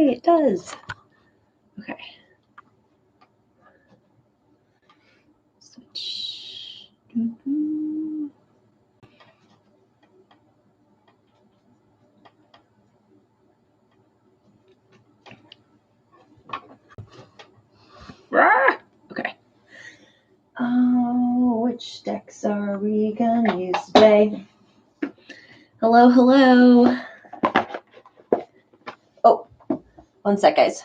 Yay, it does. Okay. Switch. Okay. Oh, which decks are we gonna use today? Hello, hello. Oh, one sec, guys.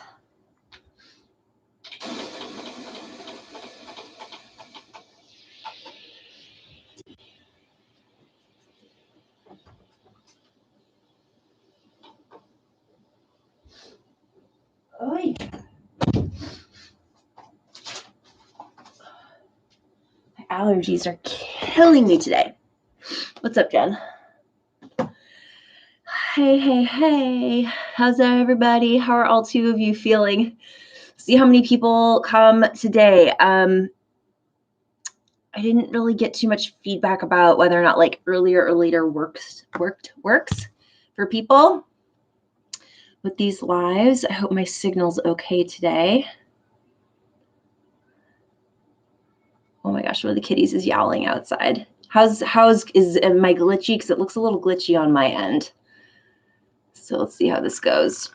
Oy. My allergies are killing me today. What's up, Jen? Hey, hey, hey. How's everybody? How are all two of you feeling? See how many people come today. I didn't really get too much feedback about whether or not like earlier or later works for people with these lives. I hope my signal's okay today. Oh my gosh, one of the kitties is yowling outside. Is my glitchy? Because it looks a little glitchy on my end. So let's see how this goes.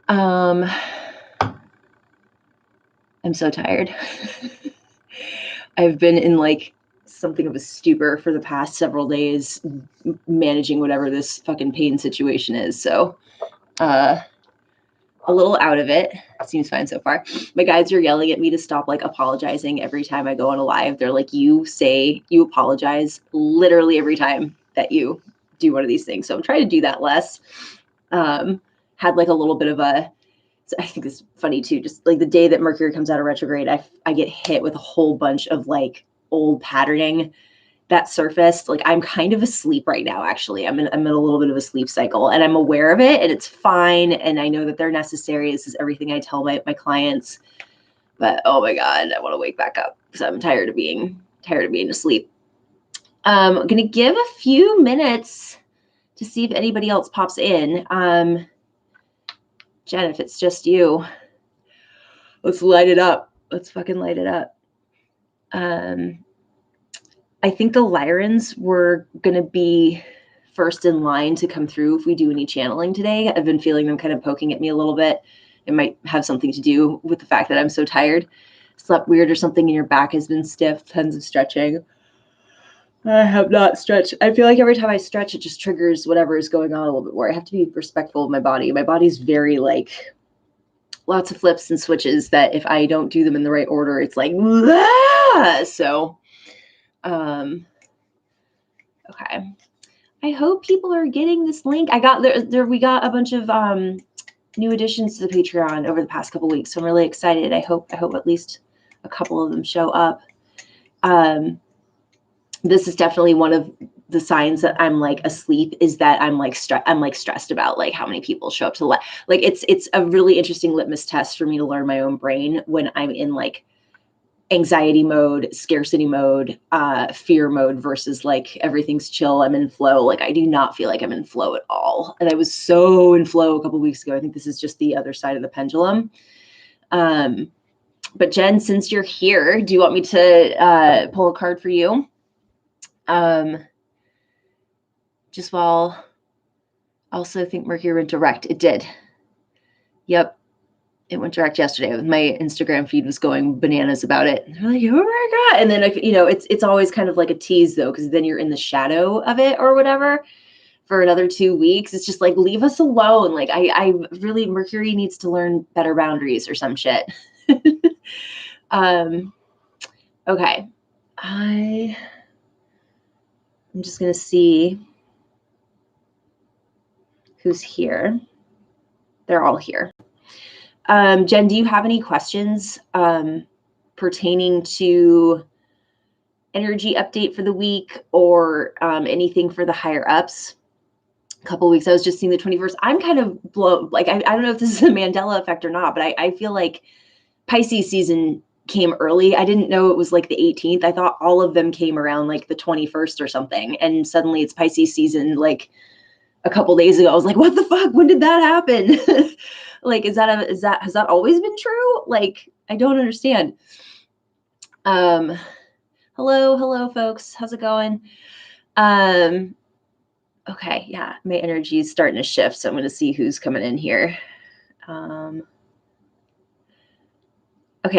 I'm so tired. I've been in like something of a stupor for the past several days, managing whatever this fucking pain situation is. So a little out of it. Seems fine so far. My guides are yelling at me to stop like apologizing every time I go on a live. They're like, you apologize literally every time that you do one of these things. So I'm trying to do that less. Had like a little bit of a, I think it's funny too, just like the day that Mercury comes out of retrograde, I get hit with a whole bunch of like old patterning that surfaced. Like I'm kind of asleep right now, actually. I'm in a little bit of a sleep cycle and I'm aware of it and it's fine. And I know that they're necessary. This is everything I tell my clients. But oh my God, I want to wake back up because I'm tired of being asleep. I'm going to give a few minutes to see if anybody else pops in. Jen, if it's just you, let's light it up. Let's fucking light it up. I think the Lyrans were going to be first in line to come through if we do any channeling today. I've been feeling them kind of poking at me a little bit. It might have something to do with the fact that I'm so tired. Slept weird or something and your back has been stiff, tons of stretching. I have not stretched. I feel like every time I stretch, it just triggers whatever is going on a little bit more. I have to be respectful of my body. My body's very like lots of flips and switches that if I don't do them in the right order, it's like, ah! So, okay. I hope people are getting this link. I got we got a bunch of new additions to the Patreon over the past couple weeks. So I'm really excited. I hope at least a couple of them show up. This is definitely one of the signs that I'm like asleep is that I'm stressed about like how many people show up to like it's a really interesting litmus test for me to learn my own brain when I'm in like anxiety mode, scarcity mode, fear mode versus like everything's chill. I'm in flow. Like I do not feel like I'm in flow at all. And I was so in flow a couple of weeks ago. I think this is just the other side of the pendulum. But Jen, since you're here, do you want me to pull a card for you? Just while also think Mercury went direct. It did. Yep. It went direct yesterday. My Instagram feed was going bananas about it. They're like, oh my God. And then, it's always kind of like a tease though, because then you're in the shadow of it or whatever for another 2 weeks. It's just like, leave us alone. Like I really, Mercury needs to learn better boundaries or some shit. Okay. I'm just going to see who's here. They're all here. Jen, do you have any questions pertaining to energy update for the week or anything for the higher ups? A couple of weeks, I was just seeing the 21st. I'm kind of blown. Like, I don't know if this is a Mandela effect or not, but I feel like Pisces season came early. I didn't know it was like the 18th. I thought all of them came around like the 21st or something. And suddenly it's Pisces season like a couple days ago. I was like, what the fuck? When did that happen? Like, has that always been true? Like, I don't understand. Hello, folks. How's it going? Okay, yeah, my energy is starting to shift, so I'm going to see who's coming in here. Okay,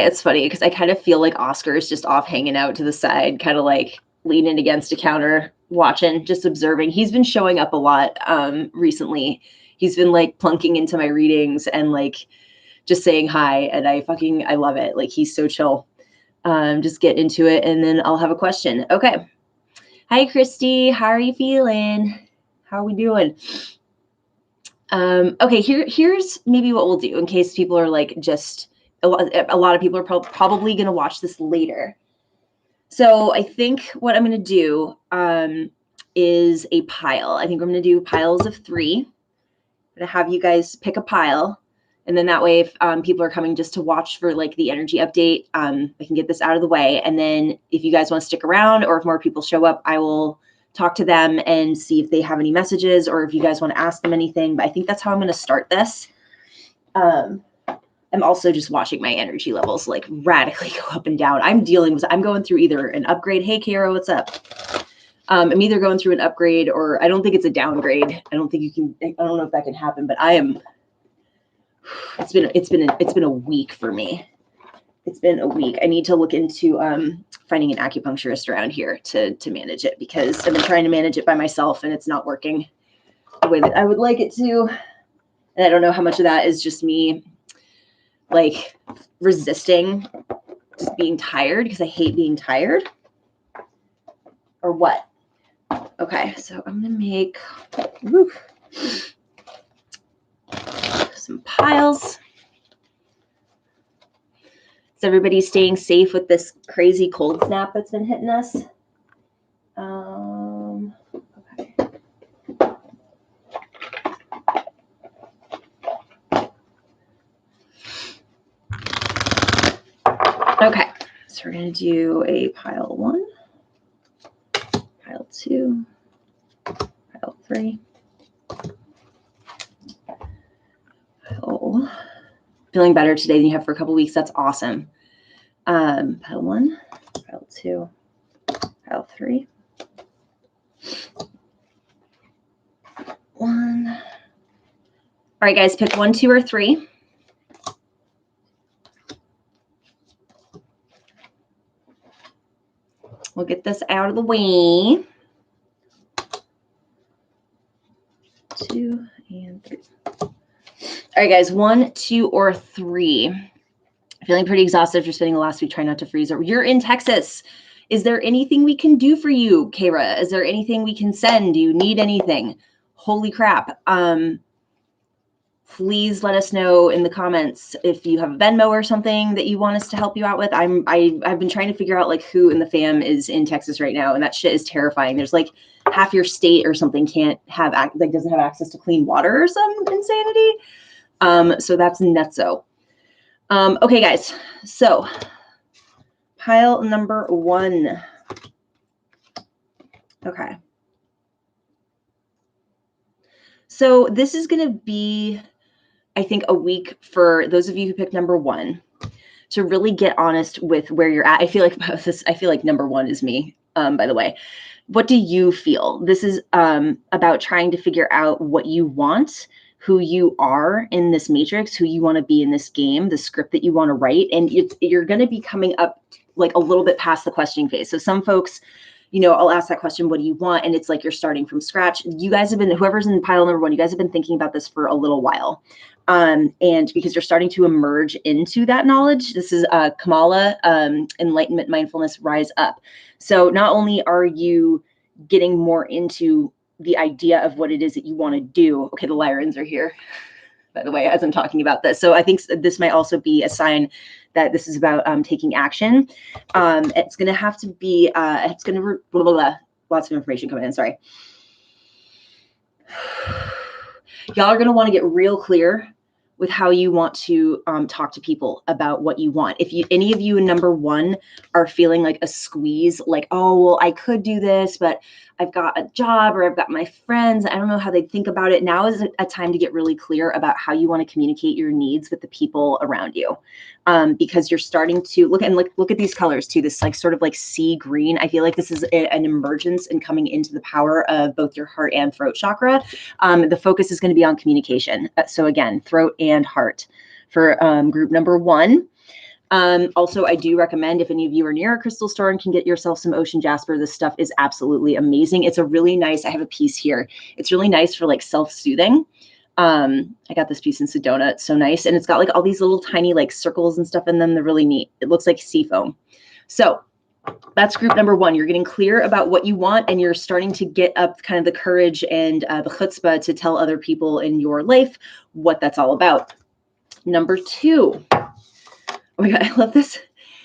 it's funny because I kind of feel like Oscar is just off hanging out to the side, kind of like leaning against a counter, watching, just observing. He's been showing up a lot recently. He's been like plunking into my readings and like just saying hi, and I love it. Like, he's so chill. Just get into it, and then I'll have a question. Okay. Hi, Christy. How are you feeling? How are we doing? Okay, here's maybe what we'll do in case people are like just a lot of people are probably going to watch this later. So I think what I'm going to do is a pile. I think I'm going to do piles of 3. I'm going to have you guys pick a pile. And then that way, if people are coming just to watch for like the energy update, I can get this out of the way. And then if you guys want to stick around, or if more people show up, I will talk to them and see if they have any messages, or if you guys want to ask them anything. But I think that's how I'm going to start this. I'm also just watching my energy levels like radically go up and down. I'm going through either an upgrade. Hey, Kara, what's up? I'm either going through an upgrade, or I don't think it's a downgrade. I don't know if that can happen, but I am. It's been a week for me. It's been a week. I need to look into finding an acupuncturist around here to manage it, because I've been trying to manage it by myself and it's not working the way that I would like it to. And I don't know how much of that is just me like resisting just being tired because I hate being tired, or what. Okay, so I'm gonna make some piles. Is everybody staying safe with this crazy cold snap that's been hitting us? Okay. Okay, so we're going to do a pile 1, pile 2, pile 3. Oh, feeling better today than you have for a couple weeks. That's awesome. Pile 1, pile 2, pile 3. 1. All right, guys, pick 1, 2, or 3. We'll get this out of the way. 2 and 3. All right, guys, 1, 2, or 3. Feeling pretty exhausted after spending the last week trying not to freeze over. You're in Texas. Is there anything we can do for you, Kara? Is there anything we can send? Do you need anything? Holy crap. Please let us know in the comments if you have a Venmo or something that you want us to help you out with. I've been trying to figure out like who in the fam is in Texas right now, and that shit is terrifying. There's like half your state or something doesn't have access to clean water or some insanity. So that's nutso. Okay, guys. So pile number 1. Okay. So this is going to be, I think, a week for those of you who picked number 1 to really get honest with where you're at. I feel like number 1 is me, by the way. What do you feel? This is about trying to figure out what you want, who you are in this matrix, who you want to be in this game, the script that you want to write. And you're going to be coming up like a little bit past the questioning phase. So some folks, I'll ask that question, what do you want? And it's like you're starting from scratch. You guys have been, whoever's in pile number 1, you guys have been thinking about this for a little while. And because you're starting to emerge into that knowledge, this is Kamala, Enlightenment, Mindfulness, Rise Up. So not only are you getting more into the idea of what it is that you want to do. Okay, the Lyrans are here, by the way, as I'm talking about this. So I think this might also be a sign that this is about taking action. It's going to have to be, it's going to, lots of information coming in, sorry. Y'all are going to want to get real clear with how you want to talk to people about what you want. If any of you in number 1 are feeling like a squeeze, like, oh, well, I could do this, but I've got a job or I've got my friends, I don't know how they think about it. Now is a time to get really clear about how you want to communicate your needs with the people around you. Because you're starting to look at these colors too, this like sort of like sea green. I feel like this is an emergence and coming into the power of both your heart and throat chakra. The focus is going to be on communication. So again, throat and heart for group number 1. Also, I do recommend, if any of you are near a crystal store and can get yourself some ocean jasper, this stuff is absolutely amazing. It's a really nice, I have a piece here. It's really nice for like self-soothing. I got this piece in Sedona. It's so nice. And it's got like all these little tiny like circles and stuff in them. They're really neat. It looks like sea foam. So that's group number 1. You're getting clear about what you want, and you're starting to get up kind of the courage and the chutzpah to tell other people in your life what that's all about. Number 2. Oh my God, I love this.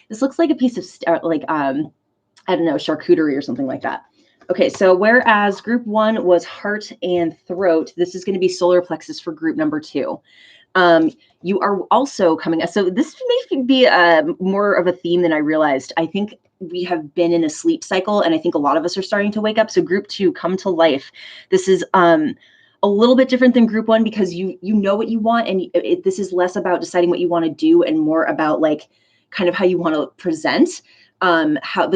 This looks like a piece of I don't know, charcuterie or something like that. Okay, so whereas group 1 was heart and throat, this is going to be solar plexus for group number 2. You are also coming, so this may be more of a theme than I realized. I think we have been in a sleep cycle, and I think a lot of us are starting to wake up. So group 2, come to life. This is a little bit different than group 1 because you know what you want, and this is less about deciding what you want to do and more about like kind of how you want to present. How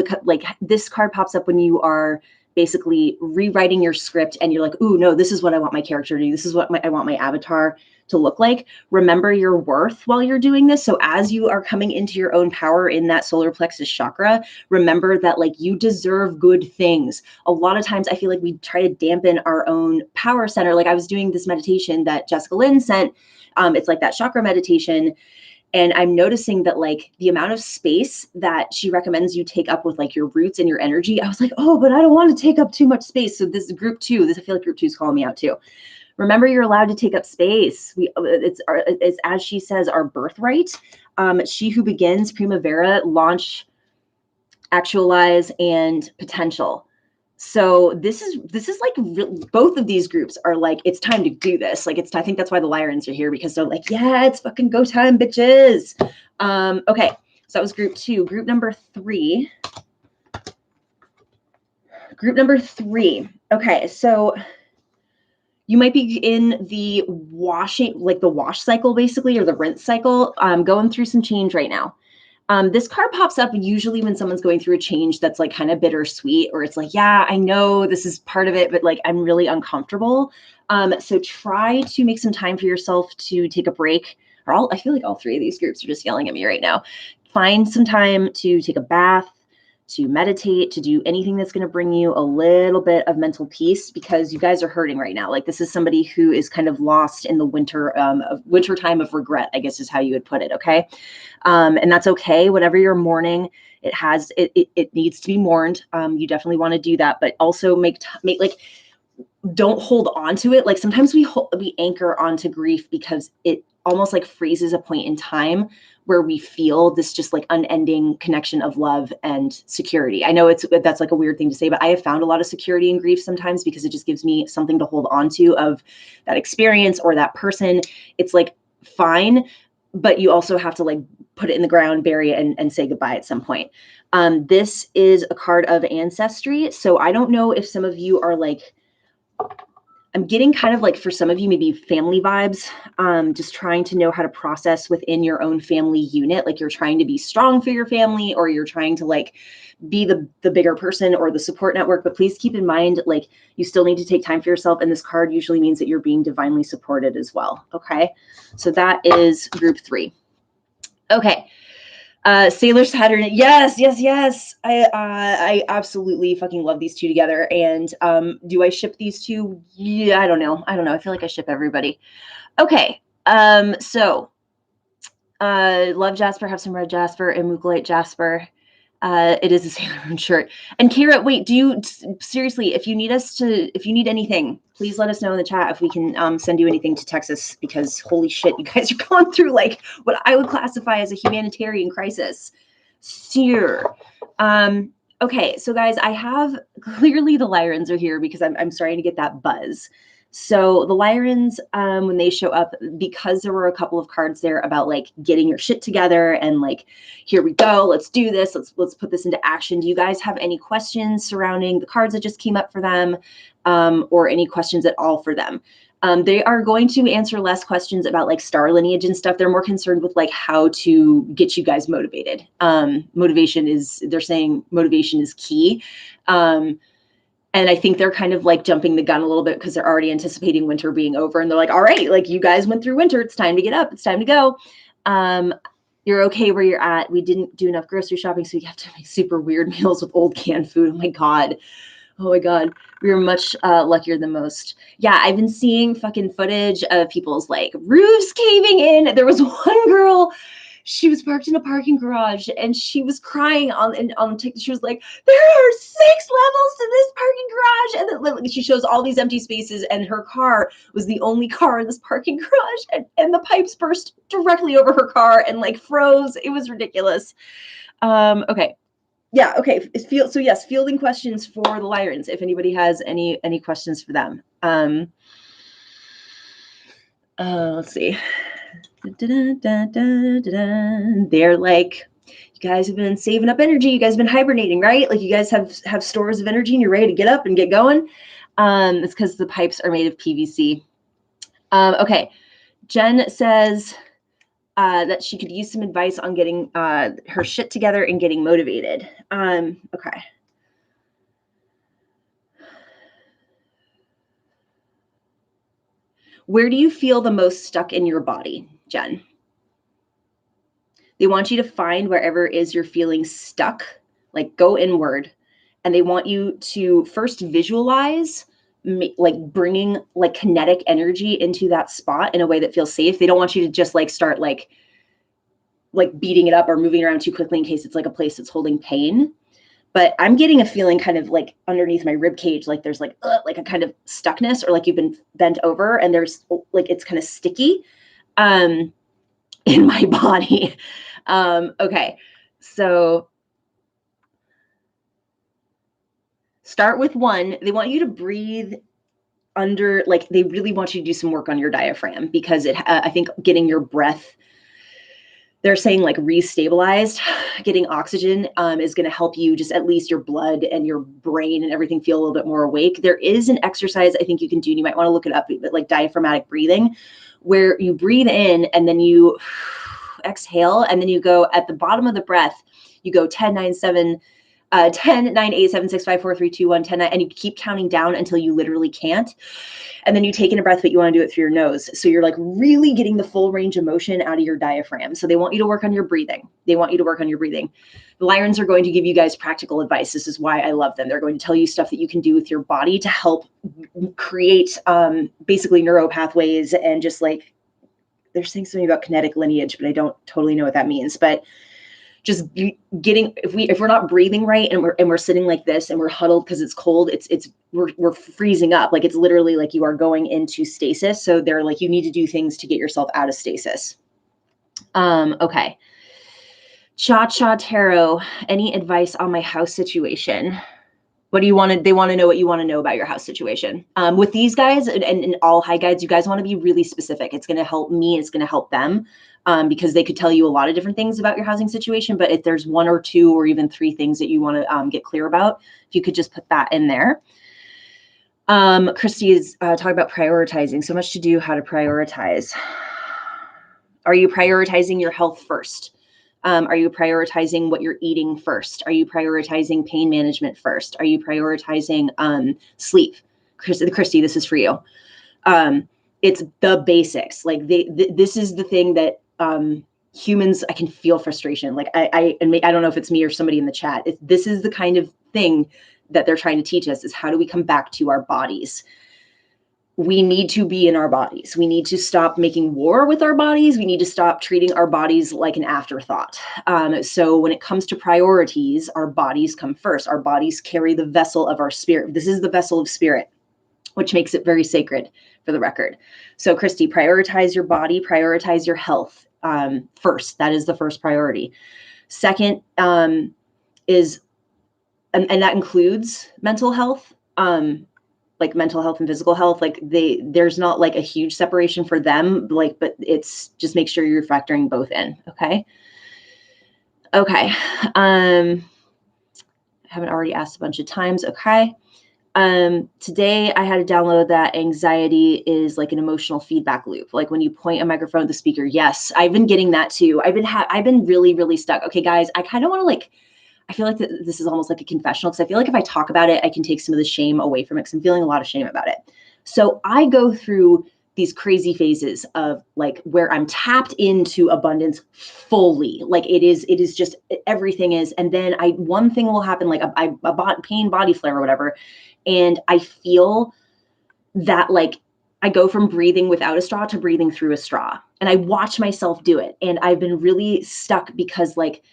this card pops up when you are basically rewriting your script and you're like, ooh, no, this is what I want my character to do. This is what I want my avatar to look like. Remember your worth while you're doing this. So as you are coming into your own power in that solar plexus chakra, remember that like you deserve good things. A lot of times I feel like we try to dampen our own power center. Like I was doing this meditation that Jessica Lynn sent. It's like that chakra meditation. And I'm noticing that like the amount of space that she recommends you take up with like your roots and your energy, I was like, oh, but I don't want to take up too much space. So this is group 2. I feel like group 2 is calling me out too. Remember, you're allowed to take up space. It's as she says, our birthright. She who begins, primavera, launch, actualize, and potential. So this is like both of these groups are like, it's time to do this. Like I think that's why the Lyrans are here, because they're like, yeah, it's fucking go time, bitches. Okay, so that was group 2. Group number 3. Okay, so you might be in the washing, like the wash cycle basically, or the rinse cycle, going through some change right now. This card pops up usually when someone's going through a change that's like kind of bittersweet, or it's like, yeah, I know this is part of it, but like I'm really uncomfortable. So try to make some time for yourself to take a break. I feel like all 3 of these groups are just yelling at me right now. Find some time to take a bath, to meditate, to do anything that's going to bring you a little bit of mental peace, because you guys are hurting right now. Like this is somebody who is kind of lost in the winter time of regret, I guess is how you would put it. Okay. And that's okay. Whatever you're mourning, it needs to be mourned. You definitely want to do that, but also make like, don't hold on to it. Like sometimes we anchor onto grief because it almost like freezes a point in time where we feel this just like unending connection of love and security. I know that's like a weird thing to say, but I have found a lot of security in grief sometimes because it just gives me something to hold on to of that experience or that person. It's like fine, but you also have to like put it in the ground, bury it, and say goodbye at some point. This is a card of ancestry. So I don't know if some of you are like, I'm getting kind of like, for some of you, maybe family vibes, just trying to know how to process within your own family unit. Like you're trying to be strong for your family, or you're trying to like be the bigger person or the support network. But please keep in mind, like you still need to take time for yourself. And this card usually means that you're being divinely supported as well. Okay. So that is group 3. Okay. Sailor Saturn. Yes. I absolutely fucking love these 2 together. And do I ship these 2? Yeah, I don't know. I feel like I ship everybody. Okay. So love Jasper, have some red Jasper and Mukulite Jasper. It is a Sailor Moon shirt. And Kira, wait, seriously, if you need anything, please let us know in the chat if we can send you anything to Texas, because holy shit, you guys are going through like what I would classify as a humanitarian crisis. Sure. Okay, so guys, I have clearly the Lyrans are here because I'm starting to get that buzz. So the Lyrans, when they show up, because there were a couple of cards there about like getting your shit together and like, here we go, let's do this, let's put this into action. Do you guys have any questions surrounding the cards that just came up for them, or any questions at all for them? They are going to answer less questions about like star lineage and stuff. They're more concerned with like how to get you guys motivated. They're saying motivation is key. And I think they're kind of like jumping the gun a little bit because they're already anticipating winter being over. And they're like, all right, like you guys went through winter. It's time to get up. It's time to go. You're okay where you're at. We didn't do enough grocery shopping, so you have to make super weird meals with old canned food. Oh my God. We were much luckier than most. Yeah, I've been seeing fucking footage of people's like roofs caving in. There was one girl, she was parked in a parking garage and she was crying on TikTok. She was like, there are 6 levels to this parking garage. And then she shows all these empty spaces and her car was the only car in this parking garage. And the pipes burst directly over her car and like froze. It was ridiculous. Okay. Yeah, okay. So yes, fielding questions for the Lyrans, if anybody has any questions for them. Let's see. They're like, you guys have been saving up energy. You guys have been hibernating, right? Like you guys have stores of energy and you're ready to get up and get going. It's because the pipes are made of PVC. Okay. Jen says that she could use some advice on getting her shit together and getting motivated. Okay. Where do you feel the most stuck in your body, Jen? They want you to find wherever it is you're feeling stuck, like go inward. And they want you to first visualize like bringing like kinetic energy into that spot in a way that feels safe. They don't want you to just like start like beating it up or moving around too quickly in case it's like a place that's holding pain. But I'm getting a feeling kind of like underneath my rib cage, like there's like a kind of stuckness, or like you've been bent over and there's like it's kind of sticky in my body. Okay, so start with 1. They want you to breathe under, like they really want you to do some work on your diaphragm because I think getting your breath, they're saying like restabilized, getting oxygen is going to help you just at least your blood and your brain and everything feel a little bit more awake. There is an exercise I think you can do, and you might want to look it up, but like diaphragmatic breathing, where you breathe in and then you exhale, and then you go at the bottom of the breath, you go 10, 9, 7, 10, 9, 8, 7, 6, 5, 4, 3, 2, 1, 10, 9, and you keep counting down until you literally can't. And then you take in a breath, but you want to do it through your nose. So you're like really getting the full range of motion out of your diaphragm. So they want you to work on your breathing. The Lyrans are going to give you guys practical advice. This is why I love them. They're going to tell you stuff that you can do with your body to help create basically neural pathways, and just like, they're saying something about kinetic lineage, but I don't totally know what that means. But just getting, if we're not breathing right and we're sitting like this and we're huddled because it's cold, we're freezing up. Like it's literally like you are going into stasis. So they're like, you need to do things to get yourself out of stasis. Okay. Cha Tarot, any advice on my house situation? What do you want to, they want to know what you want to know about your house situation. With these guys and all high guides, you guys want to be really specific. It's going to help me. It's going to help them. Because they could tell you a lot of different things about your housing situation. But if there's 1 or 2 or even 3 things that you want to get clear about, if you could just put that in there. Christy is talking about prioritizing. So much to do, how to prioritize. Are you prioritizing your health first? Are you prioritizing what you're eating first? Are you prioritizing pain management first? Are you prioritizing sleep? Christy, this is for you. It's the basics. Like this is the thing that humans, I can feel frustration. Like I don't know if it's me or somebody in the chat. This is the kind of thing that they're trying to teach us, is how do we come back to our bodies? We need to be in our bodies. We need to stop making war with our bodies. We need to stop treating our bodies like an afterthought. So when it comes to priorities, our bodies come first. Our bodies carry the vessel of our spirit. This is the vessel of spirit, which makes it very sacred, for the record. So Christy, prioritize your body, prioritize your health first. That is the first priority. Second is, and that includes mental health. like mental health and physical health, like there's not like a huge separation for them, like, but it's just make sure you're factoring both in. Okay. Okay. I haven't already asked a bunch of times. Okay. Today I had to download that anxiety is like an emotional feedback loop. Like when you point a microphone at the speaker. Yes, I've been getting that too. I've been really, really stuck. Okay, guys, I kind of want to like, I feel like this is almost like a confessional, because I feel like if I talk about it, I can take some of the shame away from it, because I'm feeling a lot of shame about it. So I go through these crazy phases of like where I'm tapped into abundance fully. Like it is just everything is. And then one thing will happen, like a pain body flare or whatever. And I feel that like I go from breathing without a straw to breathing through a straw. And I watch myself do it. And I've been really stuck because like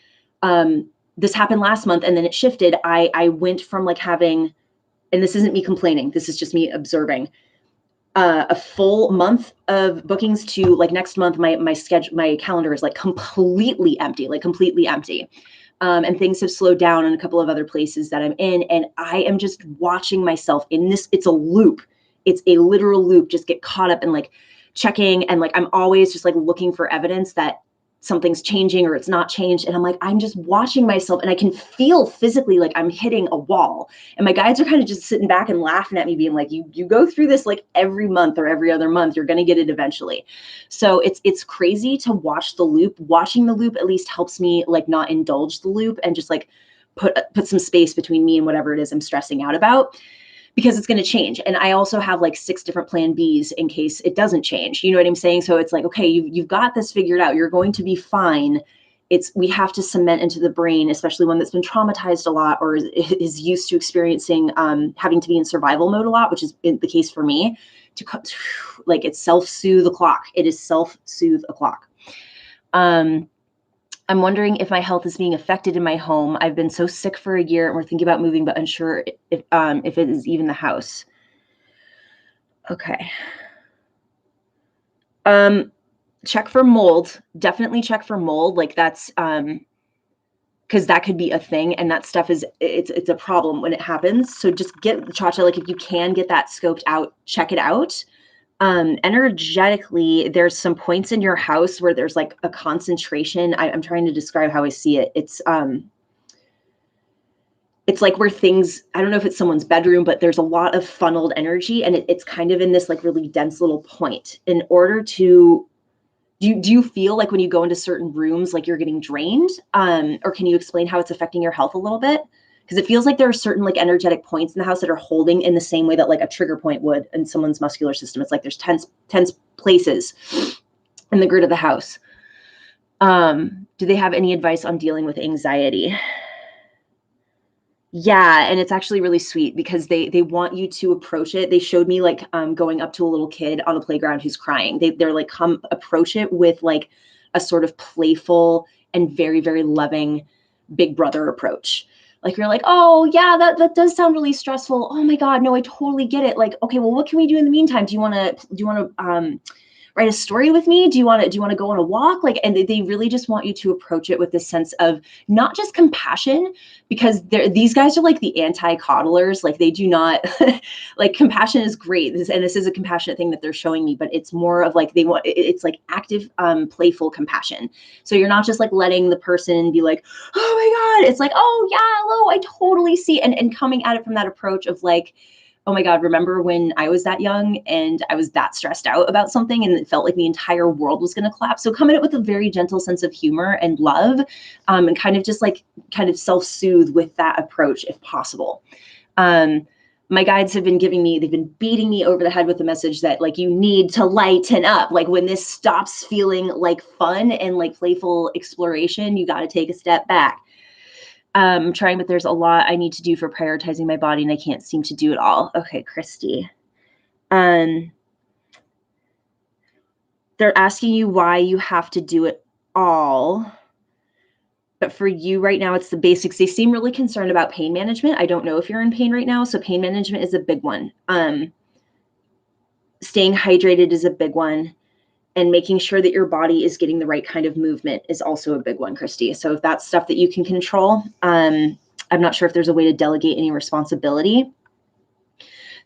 this happened last month and then it shifted. I went from like having, and this isn't me complaining, this is just me observing, a full month of bookings to like next month, my schedule, my calendar is like completely empty, and things have slowed down in a couple of other places that I'm in. And I am just watching myself in this, it's a loop. It's a literal loop, just get caught up in like checking. And like, I'm always just like looking for evidence that something's changing or it's not changed. And I'm like, I'm just watching myself and I can feel physically like I'm hitting a wall. And my guides are kind of just sitting back and laughing at me, being like, you go through this like every month or every other month, you're going to get it eventually. So it's crazy to watch the loop. Watching the loop at least helps me like not indulge the loop and just like put some space between me and whatever it is I'm stressing out about, because it's going to change. And I also have like 6 different plan Bs in case it doesn't change. You know what I'm saying? So it's like, okay, you've got this figured out. You're going to be fine. We have to cement into the brain, especially one that's been traumatized a lot or is used to experiencing having to be in survival mode a lot, which is the case for me, to like it's self-soothe a clock. It is self-soothe a clock. I'm wondering if my health is being affected in my home. I've been so sick for a year and we're thinking about moving, but unsure if it is even the house. Okay. Check for mold. Definitely check for mold. Like that's because that could be a thing, and that stuff it's a problem when it happens. So just get Cha-Cha, like if you can get that scoped out, check it out. Energetically, there's some points in your house where there's like a concentration. I'm trying to describe how I see it. It's like where things, I don't know if it's someone's bedroom, but there's a lot of funneled energy, and it's kind of in this like really dense little point. In order to, do you feel like when you go into certain rooms, like you're getting drained? Or can you explain how it's affecting your health a little bit? Because it feels like there are certain like energetic points in the house that are holding in the same way that like a trigger point would in someone's muscular system. It's like there's tense places in the grid of the house. Do they have any advice on dealing with anxiety? Yeah, and it's actually really sweet because they want you to approach it. They showed me like going up to a little kid on a playground who's crying. They're like, come approach it with like a sort of playful and very, very loving big brother approach. Like you're like, oh yeah, that does sound really stressful. Oh my God, no, I totally get it. Like, okay, well, what can we do in the meantime? Do you want to write a story with me? Do you want to go on a walk? Like, and they really just want you to approach it with this sense of not just compassion, because these guys are like the anti-coddlers. Like they do not like, compassion is great. This is a compassionate thing that they're showing me, but it's more of like, it's like active, playful compassion. So you're not just like letting the person be like, oh my God, it's like, oh yeah, hello, I totally see. And coming at it from that approach of like, oh my God, remember when I was that young and I was that stressed out about something and it felt like the entire world was going to collapse? So come at it with a very gentle sense of humor and love, and kind of just like self-soothe with that approach if possible. My guides have been they've been beating me over the head with the message that like, you need to lighten up. Like when this stops feeling like fun and like playful exploration, you got to take a step back. Trying, but there's a lot I need to do for prioritizing my body and I can't seem to do it all. Okay, Christy. They're asking you why you have to do it all. But for you right now, it's the basics. They seem really concerned about pain management. I don't know if you're in pain right now. So pain management is a big one. Staying hydrated is a big one. And making sure that your body is getting the right kind of movement is also a big one, Christy. So if that's stuff that you can control, I'm not sure if there's a way to delegate any responsibility.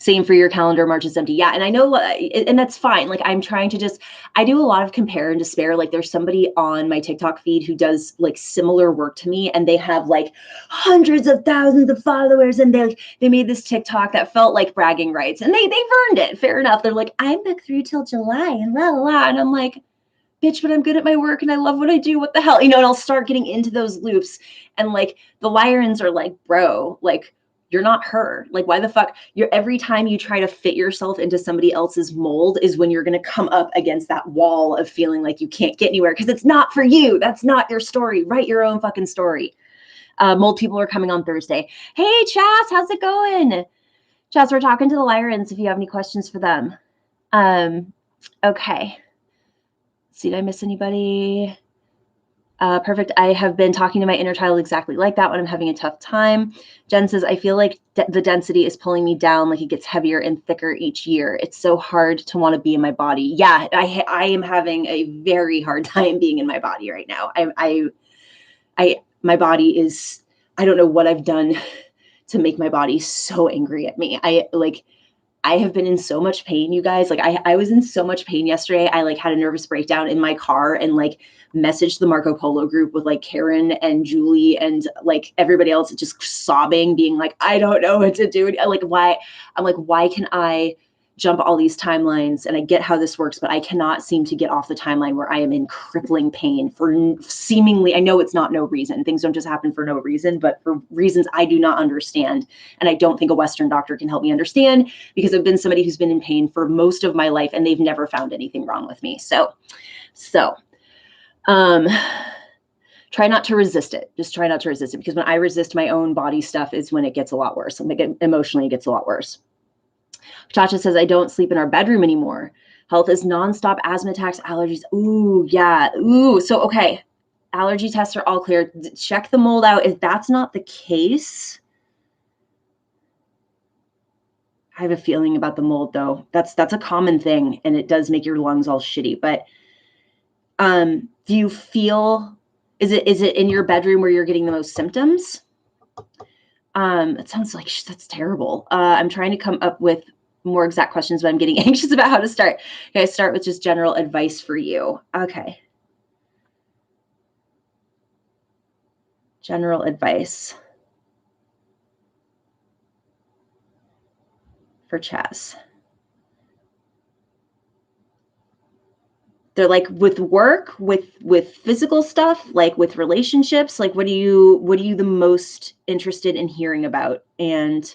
Same for your calendar. March is empty. Yeah. And I know, and that's fine. Like I'm trying to I do a lot of compare and despair. Like there's somebody on my TikTok feed who does like similar work to me, and they have like hundreds of thousands of followers, and they made this TikTok that felt like bragging rights, and they've earned it. Fair enough. They're like, I'm booked through till July and la la la. And I'm like, bitch, but I'm good at my work and I love what I do. What the hell? And I'll start getting into those loops. And like the Lyrans are like, bro, like you're not her. Like, why the fuck? Every time you try to fit yourself into somebody else's mold is when you're going to come up against that wall of feeling like you can't get anywhere because it's not for you. That's not your story. Write your own fucking story. Mold people are coming on Thursday. Hey, Chas, how's it going? Chas, we're talking to the Lyrans if you have any questions for them. Okay. See, did I miss anybody? Perfect. I have been talking to my inner child exactly like that when I'm having a tough time. Jen says, I feel like the density is pulling me down, like it gets heavier and thicker each year. It's so hard to want to be in my body. Yeah, I am having a very hard time being in my body right now. My body is, I don't know what I've done to make my body so angry at me. I have been in so much pain, you guys. Like I was in so much pain yesterday. I like had a nervous breakdown in my car and like messaged the Marco Polo group with like Karen and Julie and like everybody else just sobbing, being like, I don't know what to do. Why can I jump all these timelines? And I get how this works, but I cannot seem to get off the timeline where I am in crippling pain for seemingly, I know it's not no reason. Things don't just happen for no reason, but for reasons I do not understand. And I don't think a Western doctor can help me understand because I've been somebody who's been in pain for most of my life and they've never found anything wrong with me. So try not to resist it. Just try not to resist it, because when I resist my own body stuff is when it gets a lot worse. Emotionally, it gets a lot worse. Chacha says, I don't sleep in our bedroom anymore. Health is nonstop asthma attacks, allergies. Ooh, yeah. Ooh, so, okay. Allergy tests are all clear. Check the mold out. If that's not the case, I have a feeling about the mold though. That's a common thing, and it does make your lungs all shitty. But do you feel, is it in your bedroom where you're getting the most symptoms? It sounds like that's terrible. I'm trying to come up with more exact questions, but I'm getting anxious about how to start. Okay, start with just general advice for you. Okay. General advice for Chaz. They're like with work, with physical stuff, like with relationships, like what are you the most interested in hearing about? And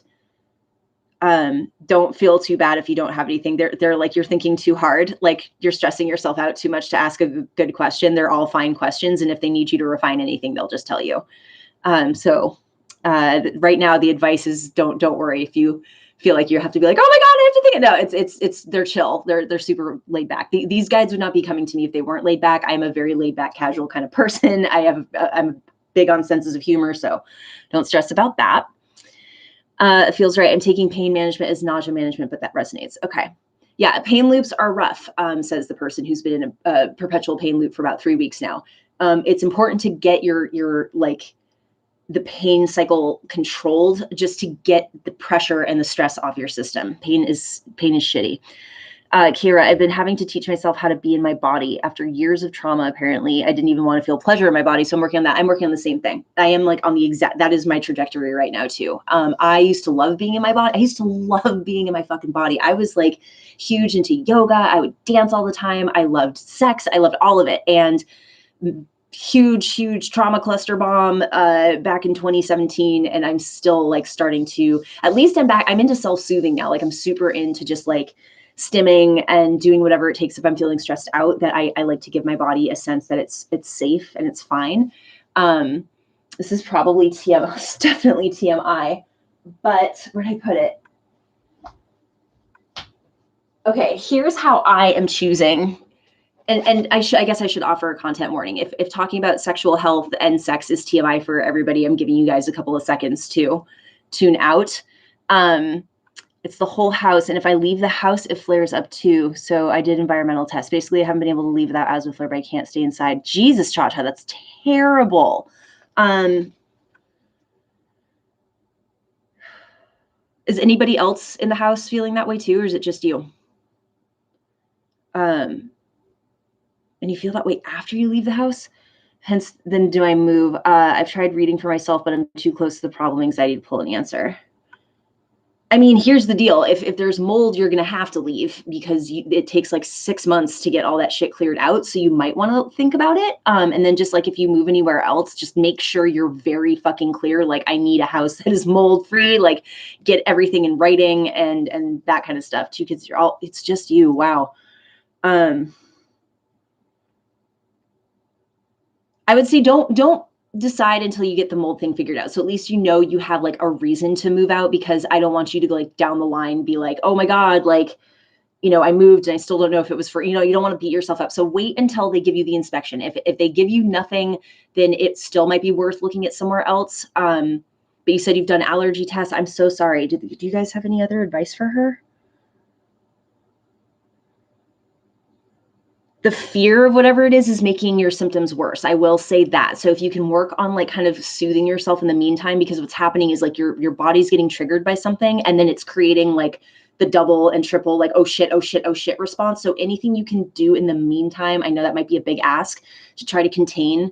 don't feel too bad if you don't have anything. They're like, you're thinking too hard, like you're stressing yourself out too much to ask a good question. They're all fine questions, and if they need you to refine anything, they'll just tell you. So right now the advice is don't worry if you feel like you have to be like, oh my God, I have to think it. No, it's they're chill. They're super laid back. These guides would not be coming to me if they weren't laid back. I'm a very laid back, casual kind of person. I'm big on senses of humor, so don't stress about that. It feels right. I'm taking pain management as nausea management, but that resonates. Okay. Yeah, pain loops are rough, says the person who's been in a perpetual pain loop for about 3 weeks now. It's important to get your like the pain cycle controlled, just to get the pressure and the stress off your system. Pain is shitty. Kira, I've been having to teach myself how to be in my body after years of trauma. Apparently, I didn't even want to feel pleasure in my body. So I'm working on that. I'm working on the same thing. I am like on the exact, that is my trajectory right now too. I used to love being in my body. I used to love being in my fucking body. I was like huge into yoga. I would dance all the time. I loved sex. I loved all of it. And huge trauma cluster bomb back in 2017. And I'm still like starting to, at least I'm back. I'm into self-soothing now. Like I'm super into just like stimming and doing whatever it takes if I'm feeling stressed out, that I like to give my body a sense that it's safe and it's fine. This is probably TMI, it's definitely TMI, but where'd I put it? Okay, here's how I am choosing. And I guess I should offer a content warning. If talking about sexual health and sex is TMI for everybody, I'm giving you guys a couple of seconds to tune out. It's the whole house. And if I leave the house, it flares up too. So I did environmental tests. Basically, I haven't been able to leave without asthma flare, but I can't stay inside. Jesus, Chacha, that's terrible. Is anybody else in the house feeling that way too, or is it just you? And you feel that way after you leave the house? Hence, then do I move? I've tried reading for myself, but I'm too close to the problem anxiety to pull an answer. I mean, here's the deal. If there's mold, you're going to have to leave because it takes like 6 months to get all that shit cleared out. So you might want to think about it. And then just like if you move anywhere else, just make sure you're very fucking clear. Like, I need a house that is mold free, like get everything in writing and that kind of stuff too. Cause it's just you. Wow. I would say don't decide until you get the mold thing figured out. So at least you know you have like a reason to move out, because I don't want you to go like down the line be like, oh my God, like, I moved and I still don't know if it was for, you don't want to beat yourself up. So wait until they give you the inspection. If they give you nothing, then it still might be worth looking at somewhere else. But you said you've done allergy tests. I'm so sorry. Do you guys have any other advice for her? The fear of whatever it is making your symptoms worse. I will say that. So if you can work on like kind of soothing yourself in the meantime, because what's happening is like your body's getting triggered by something, and then it's creating like the double and triple, like, oh shit response. So anything you can do in the meantime, I know that might be a big ask, to try to contain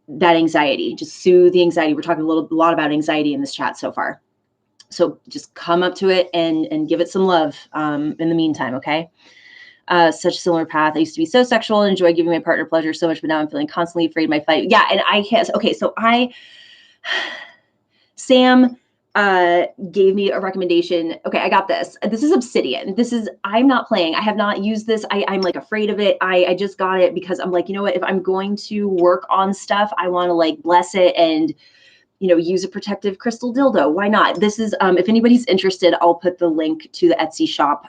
that anxiety, just soothe the anxiety. We're talking a lot about anxiety in this chat so far. So just come up to it and give it some love in the meantime, okay? Such a similar path. I used to be so sexual and enjoy giving my partner pleasure so much, but now I'm feeling constantly afraid my fight. Yeah, and Sam gave me a recommendation. Okay, I got this. This is Obsidian. I'm not playing. I have not used this. I'm like afraid of it. I just got it because I'm like, you know what? If I'm going to work on stuff, I want to like bless it and use a protective crystal dildo. Why not? This is, if anybody's interested, I'll put the link to the Etsy shop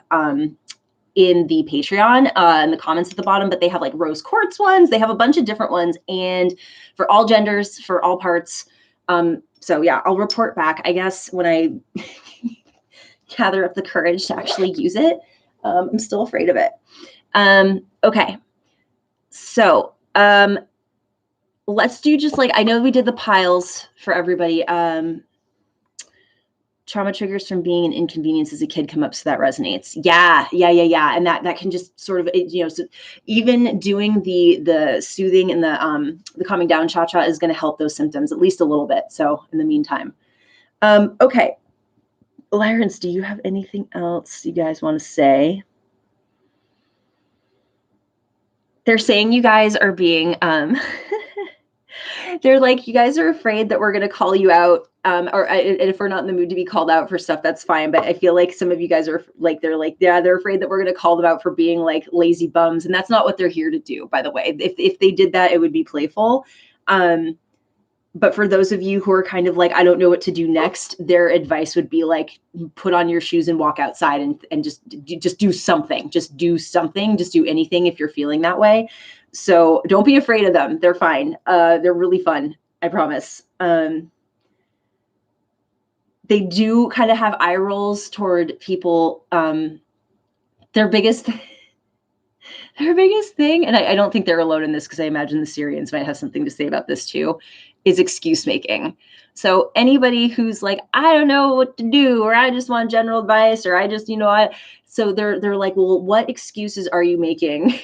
in the Patreon in the comments at the bottom, but they have like rose quartz ones. They have a bunch of different ones, and for all genders, for all parts. So yeah, I'll report back, I guess, when I gather up the courage to actually use it. I'm still afraid of it. Okay. So let's do just like, I know we did the piles for everybody. Trauma triggers from being an inconvenience as a kid come up, so that resonates. Yeah. And that can just sort of, so even doing the soothing and the calming down cha-cha is going to help those symptoms at least a little bit. So in the meantime, okay. Lyrens, do you have anything else you guys want to say? They're saying you guys are being, they're like, you guys are afraid that we're going to call you out. Or if we're not in the mood to be called out for stuff, that's fine. But I feel like some of you guys are like, they're afraid that we're going to call them out for being like lazy bums. And that's not what they're here to do, by the way. If they did that, it would be playful. But for those of you who are kind of like, I don't know what to do next, their advice would be like, put on your shoes and walk outside and just do something. Just do something. Just do anything if you're feeling that way. So don't be afraid of them. They're fine. They're really fun. I promise. They do kind of have eye rolls toward people. Their biggest thing, and I don't think they're alone in this, because I imagine the Syrians might have something to say about this too, is excuse making. So anybody who's like, I don't know what to do, or I just want general advice, or I just, so they're like, well, what excuses are you making?